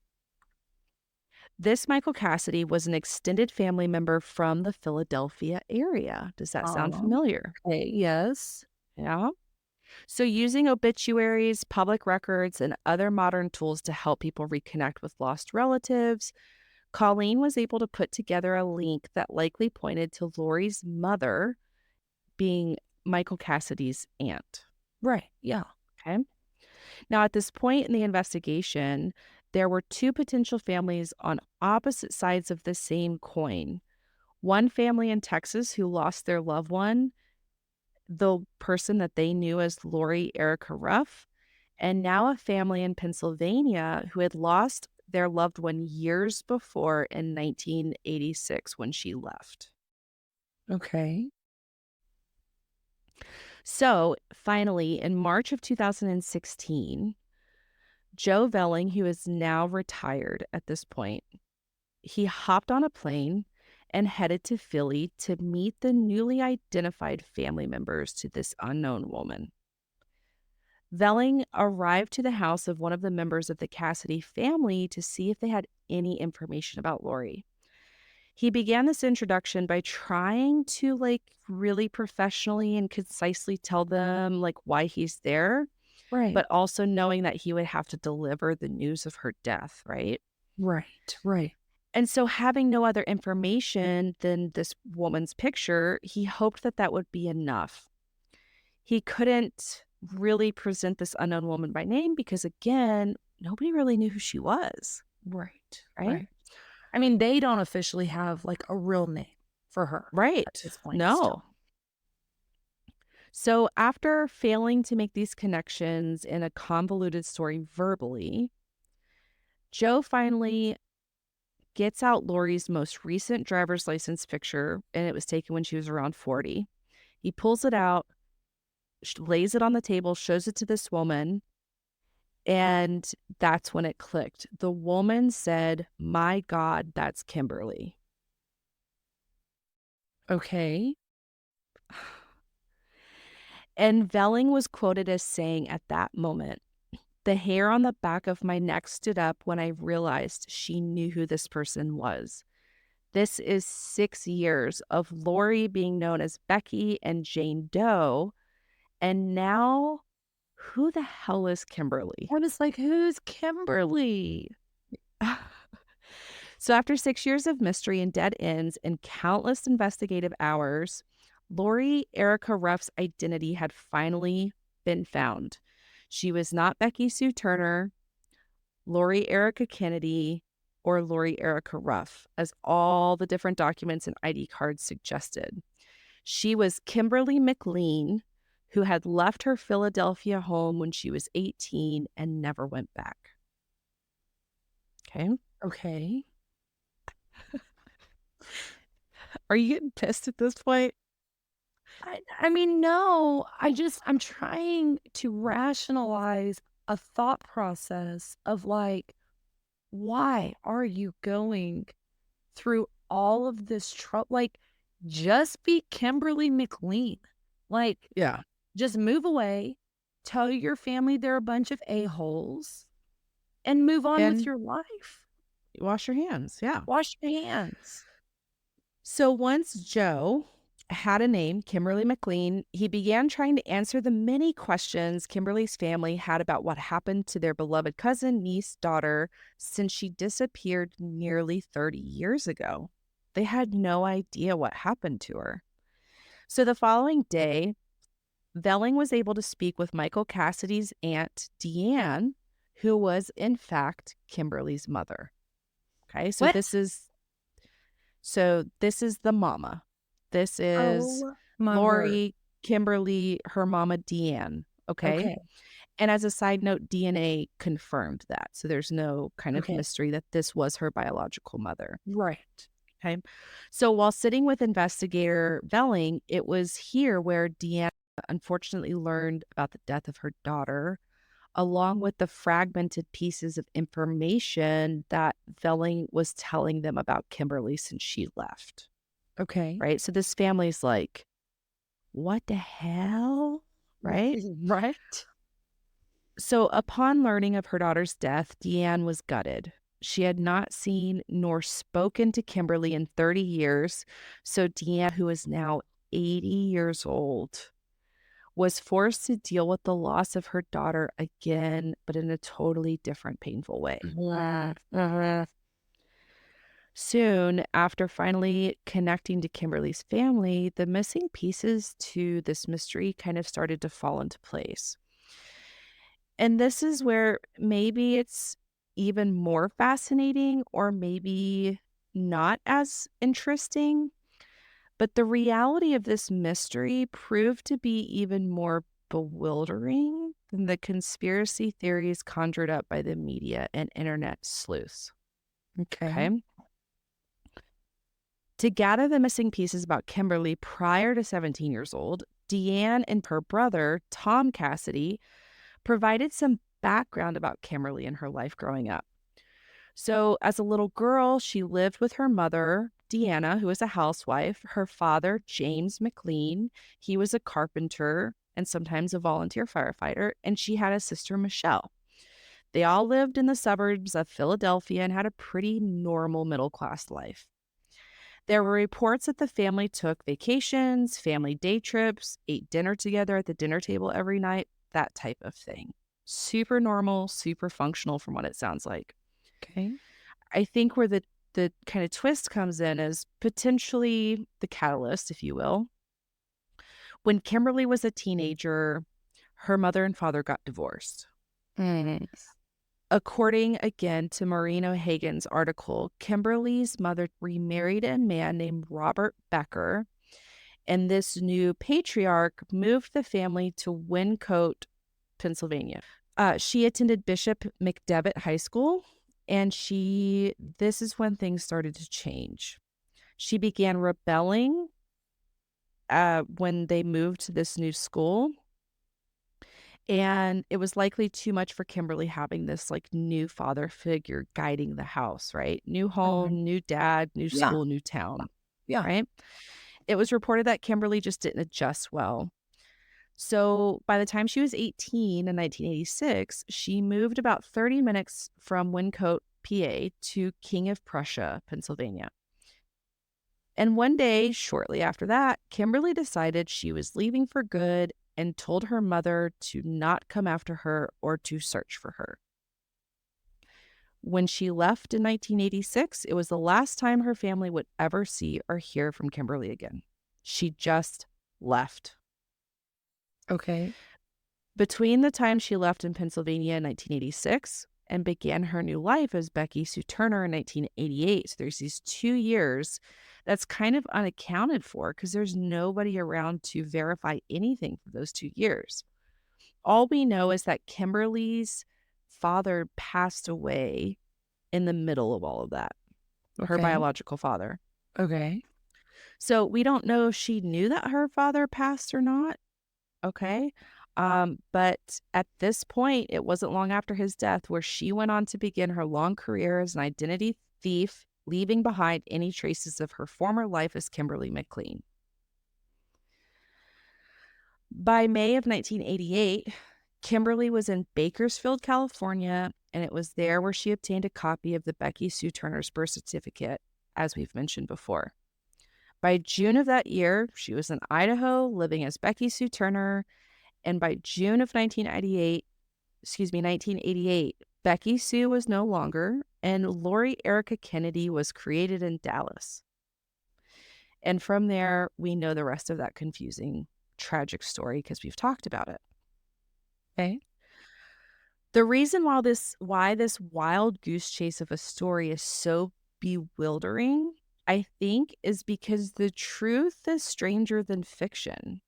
This Michael Cassidy was an extended family member from the Philadelphia area. Does that sound Oh, familiar? okay. Yes. Yeah. So, using obituaries, public records, and other modern tools to help people reconnect with lost relatives, Colleen was able to put together a link that likely pointed to Lori's mother being Michael Cassidy's aunt. Right. Yeah. Okay. Now, at this point in the investigation, there were two potential families on opposite sides of the same coin. One family in Texas who lost their loved one, the person that they knew as Lori Erica Ruff, and now a family in Pennsylvania who had lost their loved one years before in 1986 when she left. Okay. So finally, in March of 2016, Joe Velling, who is now retired at this point, he hopped on a plane and headed to Philly to meet the newly identified family members to this unknown woman. Velling arrived to the house of one of the members of the Cassidy family to see if they had any information about Lori. He began this introduction by trying to really professionally and concisely tell them why he's there, Right. but also knowing that he would have to deliver the news of her death, right? Right. Right. And so, having no other information than this woman's picture, he hoped that that would be enough. He couldn't really present this unknown woman by name because, again, nobody really knew who she was, Right. right? Right. I mean, they don't officially have like a real name for her at Right. this point No. still. So, after failing to make these connections in a convoluted story verbally, Joe finally gets out Lori's most recent driver's license picture, and it was taken when she was around 40. He pulls it out, lays it on the table, shows it to this woman, and that's when it clicked. The woman said, "My God, that's Kimberly." Okay. And Velling was quoted as saying at that moment, "The hair on the back of my neck stood up when I realized she knew who this person was. This is 6 years of Lori being known as Becky and Jane Doe, and now who the hell is Kimberly?" I was like, who's Kimberly? So after 6 years of mystery and dead ends and countless investigative hours, Lori Erica Ruff's identity had finally been found. She was not Becky Sue Turner, Lori Erica Kennedy, or Lori Erica Ruff, as all the different documents and ID cards suggested. She was Kimberly McLean, who had left her Philadelphia home when she was 18 and never went back. Okay. Okay. Are you getting pissed at this point? I mean, no, I'm trying to rationalize a thought process of like, why are you going through all of this trouble? Like, just be Kimberly McLean. Like, Yeah. just move away, tell your family they're a bunch of a-holes, and move on with And your life. wash your hands. Yeah. Wash your hands. So once Joe had a name, Kimberly McLean, he began trying to answer the many questions Kimberly's family had about what happened to their beloved cousin, niece, daughter, since she disappeared nearly 30 years ago. They had no idea what happened to her. So the following day, Velling was able to speak with Michael Cassidy's aunt, Deanne, who was in fact Kimberly's mother. Okay, so What? this is the mama. This is Oh my word. Lori, Kimberly, her mama, Deanne. Okay. Okay. And as a side note, DNA confirmed that. So there's no kind of Okay. mystery that this was her biological mother. Right. Okay. So while sitting with investigator Velling, it was here where Deanne unfortunately learned about the death of her daughter, along with the fragmented pieces of information that Velling was telling them about Kimberly since she left. Okay. Right. So this family's like, what the hell? Right. Right. So upon learning of her daughter's death, Deanne was gutted. She had not seen nor spoken to Kimberly in 30 years. So Deanne, who is now 80 years old, was forced to deal with the loss of her daughter again, but in a totally different, painful way. Soon after finally connecting to Kimberly's family, the missing pieces to this mystery kind of started to fall into place. And this is where maybe it's even more fascinating or maybe not as interesting. But the reality of this mystery proved to be even more bewildering than the conspiracy theories conjured up by the media and internet sleuths. Okay. Okay. To gather the missing pieces about Kimberly prior to 17 years old, Deanne and her brother, Tom Cassidy, provided some background about Kimberly and her life growing up. So, as a little girl, she lived with her mother, Deanna, who was a housewife, her father, James McLean. He was a carpenter and sometimes a volunteer firefighter, and she had a sister, Michelle. They all lived in the suburbs of Philadelphia and had a pretty normal middle class life. There were reports that the family took vacations, family day trips, ate dinner together at the dinner table every night, that type of thing. Super normal, super functional from what it sounds like. Okay. I think where the kind of twist comes in is potentially the catalyst, if you will. When Kimberly was a teenager, her mother and father got divorced. Mm. According again to Maureen O'Hagan's article, Kimberly's mother remarried a man named Robert Becker, and this new patriarch moved the family to Wyncote, Pennsylvania. She attended Bishop McDevitt High School, and this is when things started to change. She began rebelling when they moved to this new school. And it was likely too much for Kimberly having this like new father figure guiding the house, right? New Okay. home, new dad, new Yeah. school, new town, Yeah. right? It was reported that Kimberly just didn't adjust well. So by the time she was 18 in 1986, she moved about 30 minutes from Wyncote, PA to King of Prussia, Pennsylvania. And one day, shortly after that, Kimberly decided she was leaving for good and told her mother to not come after her or to search for her. When she left in 1986, it was the last time her family would ever see or hear from Kimberly again. She just left. Okay. Between the time she left in Pennsylvania in 1986 and began her new life as Becky Sue Turner in 1988, so there's these 2 years that's kind of unaccounted for because there's nobody around to verify anything for those 2 years. All we know is that Kimberly's father passed away in the middle of all of that, her Okay. biological father. Okay. So we don't know if she knew that her father passed or not. Okay. But at this point, it wasn't long after his death where she went on to begin her long career as an identity thief, leaving behind any traces of her former life as Kimberly McLean. By May of 1988, Kimberly was in Bakersfield, California, and it was there where she obtained a copy of the Becky Sue Turner's birth certificate, as we've mentioned before. By June of that year, she was in Idaho living as Becky Sue Turner, and by June of 1988, Becky Sue was no longer, and Lori Erica Kennedy was created in Dallas. And from there, we know the rest of that confusing, tragic story because we've talked about it. Okay. The reason why this wild goose chase of a story is so bewildering, I think, is because the truth is stranger than fiction.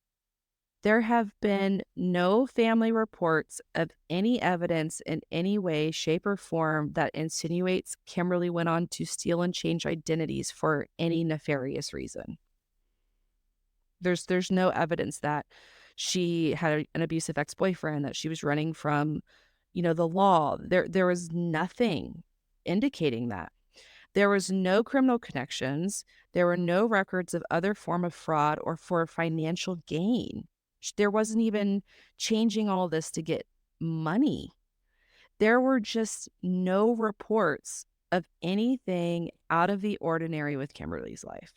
There have been no family reports of any evidence in any way, shape, or form that insinuates Kimberly went on to steal and change identities for any nefarious reason. There's no evidence that she had an abusive ex-boyfriend, that she was running from, the law. There was nothing indicating that. There was no criminal connections. There were no records of other form of fraud or for financial gain. There wasn't even changing all this to get money. There were just no reports of anything out of the ordinary with Kimberly's life.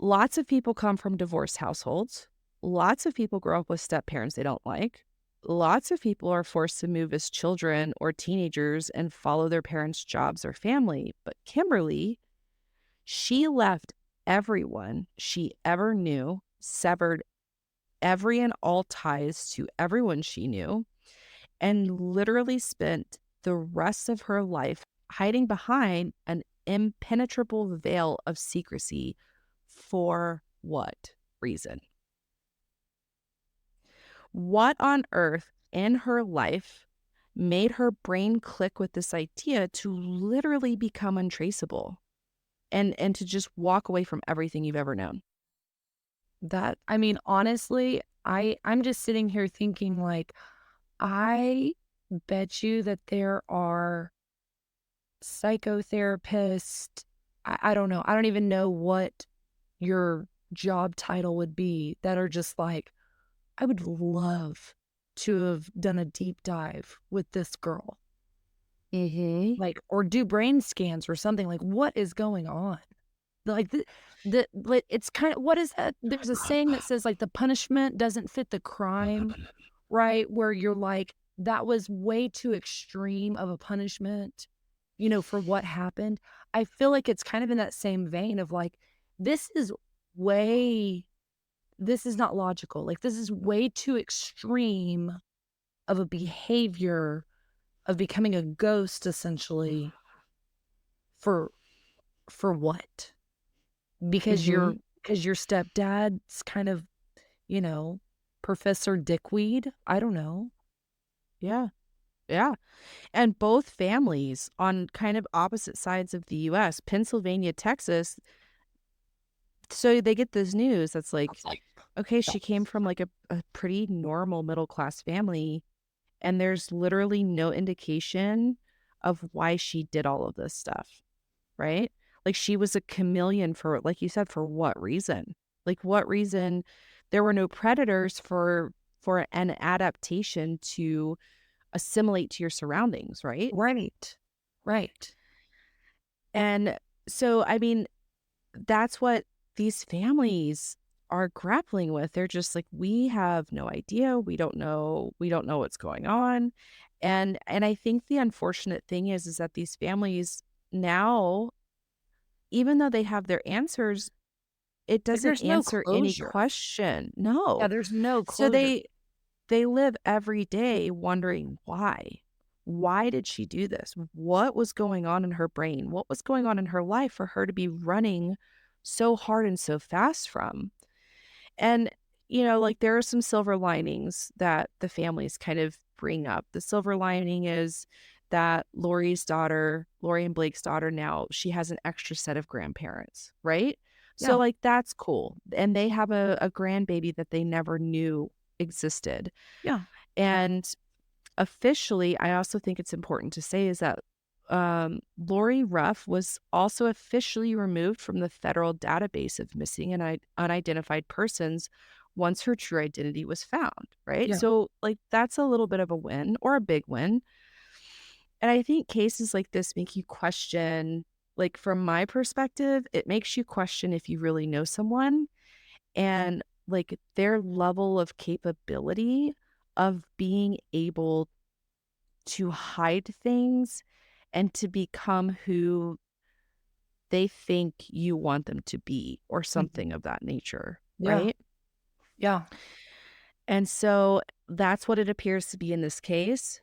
Lots of people come from divorced households. Lots of people grow up with step parents they don't like. Lots of people are forced to move as children or teenagers and follow their parents' jobs or family. But Kimberly, she left everyone she ever knew, severed every and all ties to everyone she knew, and literally spent the rest of her life hiding behind an impenetrable veil of secrecy. For what reason? What on earth in her life made her brain click with this idea to literally become untraceable and to just walk away from everything you've ever known? I mean, honestly, I'm just sitting here thinking like, I bet you that there are psychotherapists. I don't know. I don't even know what your job title would be that are just like, I would love to have done a deep dive with this girl. Mm-hmm. Like, or do brain scans or something. Like, what is going on? Like like, it's kind of, what is that? There's a saying that says like the punishment doesn't fit the crime, right? Where you're like, that was way too extreme of a punishment, for what happened. I feel like it's kind of in that same vein of like, this is way, this is not logical. Like, this is way too extreme of a behavior of becoming a ghost essentially for what? Because Mm-hmm. your stepdad's kind of, you know, Professor Dickweed? I don't know. Yeah. Yeah. And both families on kind of opposite sides of the US, Pennsylvania, Texas. So they get this news that's like, okay, she came from like a pretty normal middle class family. And there's literally no indication of why she did all of this stuff, right? Like she was a chameleon for, like you said, for what reason? Like what reason? There were no predators for an adaptation to assimilate to your surroundings, right? Right. Right. And so, I mean, that's what these families are grappling with. They're just like, we have no idea. We don't know what's going on. And I think the unfortunate thing is that these families now, even though they have their answers, it Like, doesn't there's no answer any closure. question. Yeah, No. there's no So closure. they live every day wondering why. Why did she do this? What was going on in her brain? What was going on in her life for her to be running so hard and so fast from? And, like there are some silver linings that the families kind of bring up. The silver lining is that Lori and Blake's daughter now, she has an extra set of grandparents, right? So, Yeah, like, that's cool. And they have a grandbaby that they never knew existed. yeah, And officially, I also think it's important to say is that Lori Ruff was also officially removed from the federal database of missing and unidentified persons once her true identity was found, right? yeah. So, like, that's a little bit of a win or a big win. And I think cases like this make you question, like, from my perspective, it makes you question if you really know someone and like their level of capability of being able to hide things and to become who they think you want them to be or Mhm. something of that nature, Yeah, right? yeah. And so that's what it appears to be in this case.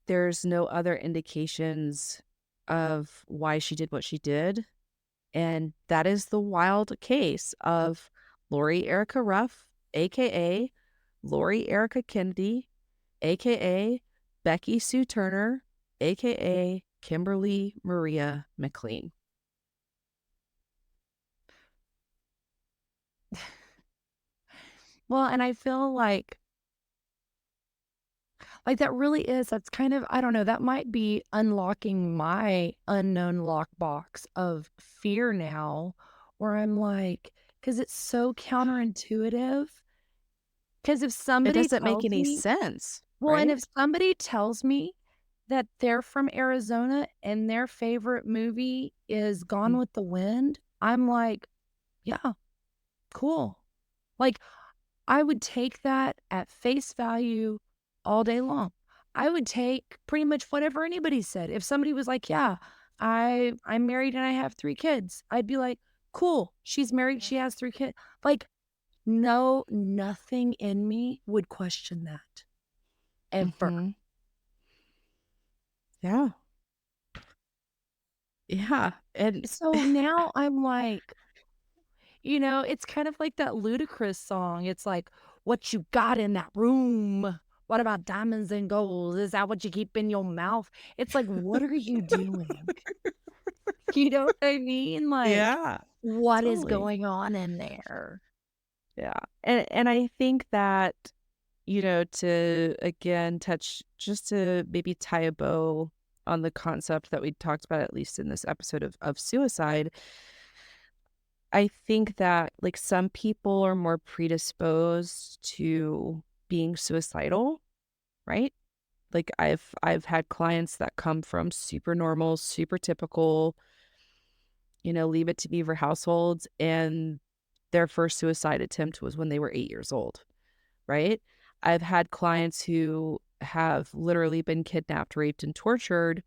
There's no other indications of why she did what she did. And that is the wild case of Lori Erica Ruff, aka Lori Erica Kennedy, aka Becky Sue Turner, aka Kimberly Maria McLean. Well, and I feel like that really is that's kind of I don't know, that might be unlocking my unknown lockbox of fear now, where I'm like, because it's so counterintuitive. Because if It somebody doesn't make tells any me sense, well, and right? if somebody tells me that they're from Arizona and their favorite movie is Gone Mm. with the Wind, I'm like, "Yeah, cool." Like, I would take that at face value all day long. I would take pretty much whatever anybody said. If somebody was like, "Yeah, I'm married and I have 3 kids." I'd be like, "Cool. She's married, she has 3 kids." Like, no, nothing in me would question that ever. Mhm. Yeah. Yeah. And So now I'm like, it's kind of like that ludicrous song. It's like, "What you got in that room? What about diamonds and gold? Is that what you keep in your mouth?" It's like, "What are you doing?" You know what I mean? Like, yeah, what is totally. going on in there? Yeah. And I think that, to again touch just to maybe tie a bow on the concept that we talked about, at least in this episode of suicide, I think that like some people are more predisposed to being suicidal, right? Like I've had clients that come from super normal, super typical, leave it to beaver households, and their first suicide attempt was when they were 8 years old, right? I've had clients who have literally been kidnapped, raped, and tortured,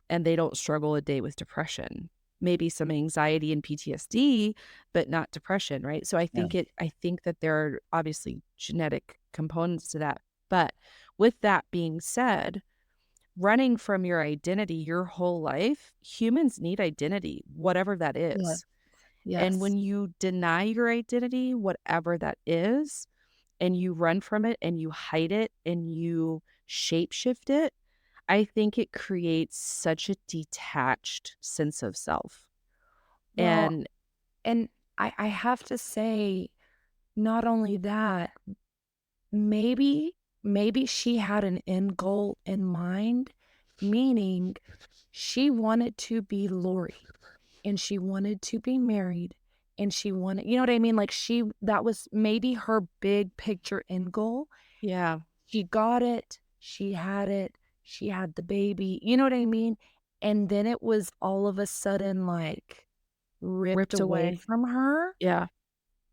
and they don't struggle a day with depression. Maybe some anxiety and PTSD, but not depression, right? So Yeah. I think that there are obviously genetic components to that. But with that being said, running from your identity your whole life, humans need identity, whatever that Yeah. is. And Yes. when you deny your identity, whatever that is, and you run from it and you hide it and you shapeshift it, I think it creates such a detached sense of self. Well, And and I have to say, not only that, maybe she had an end goal in mind, meaning she wanted to be Lori, and she wanted to be married, and she wanted you know what I mean? Like, that was maybe her big picture end goal. yeah, She got it, she had the baby, you know what I mean? And then it was all of a sudden, like, ripped ripped away away. from her. Yeah.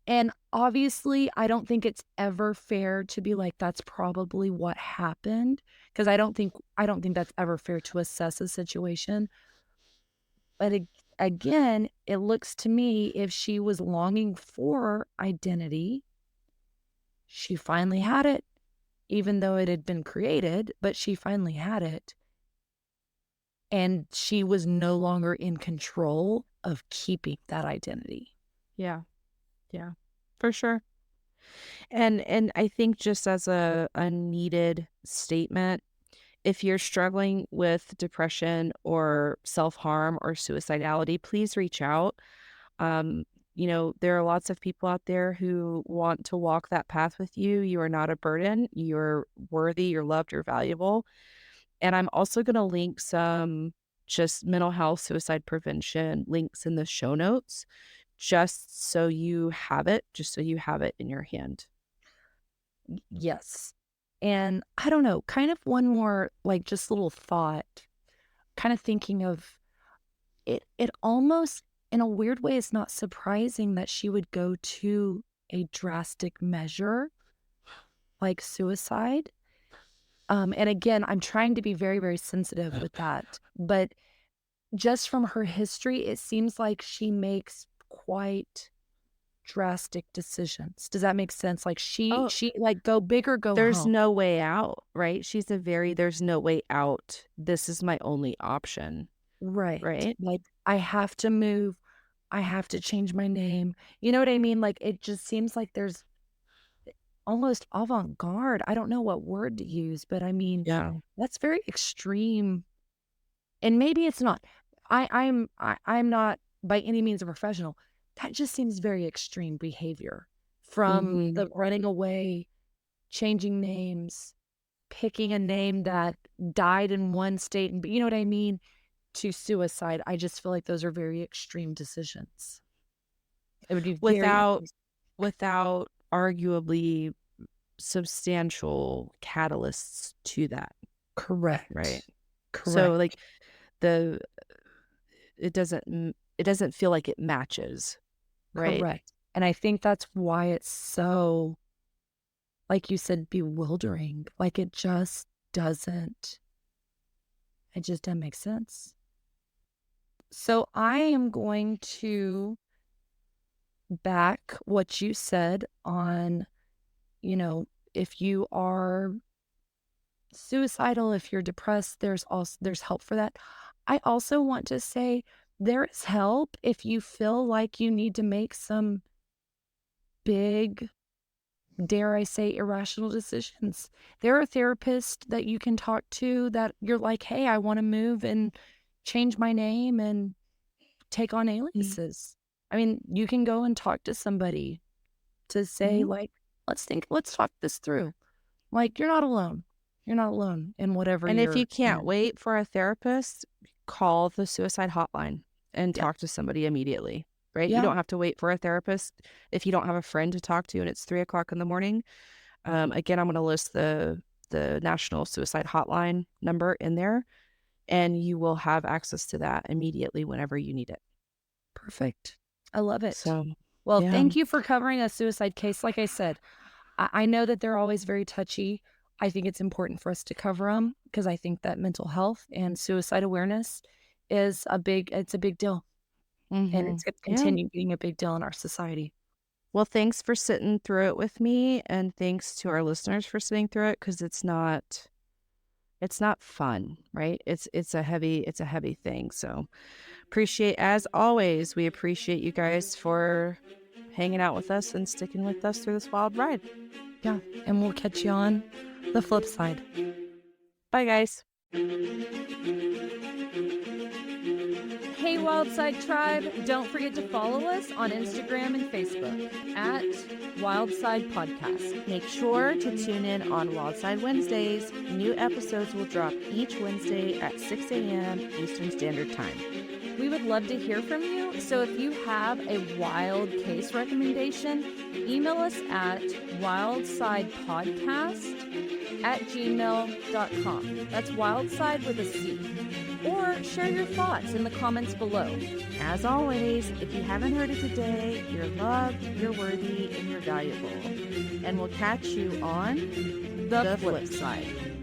And obviously, I don't think it's ever fair to be like, "That's probably what happened," because I don't think that's ever fair to assess a situation. But again, it looks to me if she was longing for identity, she finally had it, even though it had been created, but she finally had it. And she was no longer in control of keeping that identity. Yeah. Yeah. For sure. And I think just as a needed statement, if you're struggling with depression or self-harm or suicidality, please reach out. Um, there are lots of people out there who want to walk that path with you. You are not a burden. You're worthy, you're loved, you're valuable. And I'm also going to link some just mental health suicide prevention links in the show notes, just so you have it in your hand. Yes. And I don't know, kind of one more, like, just little thought, kind of thinking of it almost, in a weird way, it's not surprising that she would go to a drastic measure like suicide. And again, I'm trying to be very, very sensitive with that. But just from her history, it seems like she makes quite drastic decisions. Does that make sense? Like Oh, she like go big or go there's home. no way out, right? There's no way out. This is my only option, Right. right? Like, I have to move. I have to change my name. You know what I mean? Like, it just seems like there's almost avant-garde. I don't know what word to use, but I mean, Yeah. that's very extreme. And maybe it's not. I'm not by any means a professional. That just seems very extreme behavior from Mhm. the running away, changing names, picking a name that died in one state, and you know what I mean? To suicide. I just feel like those are very extreme decisions. It would be very Without without arguably substantial catalysts to that, right? correct. So, Correct. like, the it doesn't feel like it matches, right? Correct. And I think that's why it's so, like you said, bewildering. Like it just doesn't make sense. So I am going to back what you said on, you know, if you are suicidal, if you're depressed, there's help for that. I also want to say there is help if you feel like you need to make some big, dare I say, irrational decisions. There are therapists that you can talk to that you're like, "Hey, I want to move and change my name and take on Mhm. aliases." I mean, you can go and talk to somebody to say Mhm. like, let's talk this through." Like, you're not alone. You're not alone in whatever And if you you're can't in. wait for a therapist, call the suicide hotline and Yeah. talk to somebody immediately, right? You Yeah. don't have to wait for a therapist if you don't have a friend to talk to and it's 3 o'clock in the morning. Again, I'm going to list the National Suicide Hotline number in there, and you will have access to that immediately whenever you need it. Perfect. I love it. So, Well, yeah. thank you for covering a suicide case. Like I said, I know that they're always very touchy. I think it's important for us to cover them because I think that mental health and suicide awareness it's a big deal, and Mhm. it's going to Yeah. continue being a big deal in our society. Well, thanks for sitting through it with me, and thanks to our listeners for sitting through it because it's not fun, right? It's a heavy thing. So, as always, we appreciate you guys for hanging out with us and sticking with us through this wild ride. Yeah, and we'll catch you on the flip side. Bye, guys. Hey, Wildside Tribe, don't forget to follow us on Instagram and Facebook at Wildside Podcast. Make sure to tune in on Wildside Wednesdays. New episodes will drop each Wednesday at 6 a.m. Eastern Standard Time. We would love to hear from you, so if you have a wild case recommendation, email us at wildsidepodcast@gmail.com. That's wildside with a C. Or share your thoughts in the comments below. As always, if you haven't heard it today, you're loved, you're worthy, and you're valuable. And we'll catch you on The the flip flip side.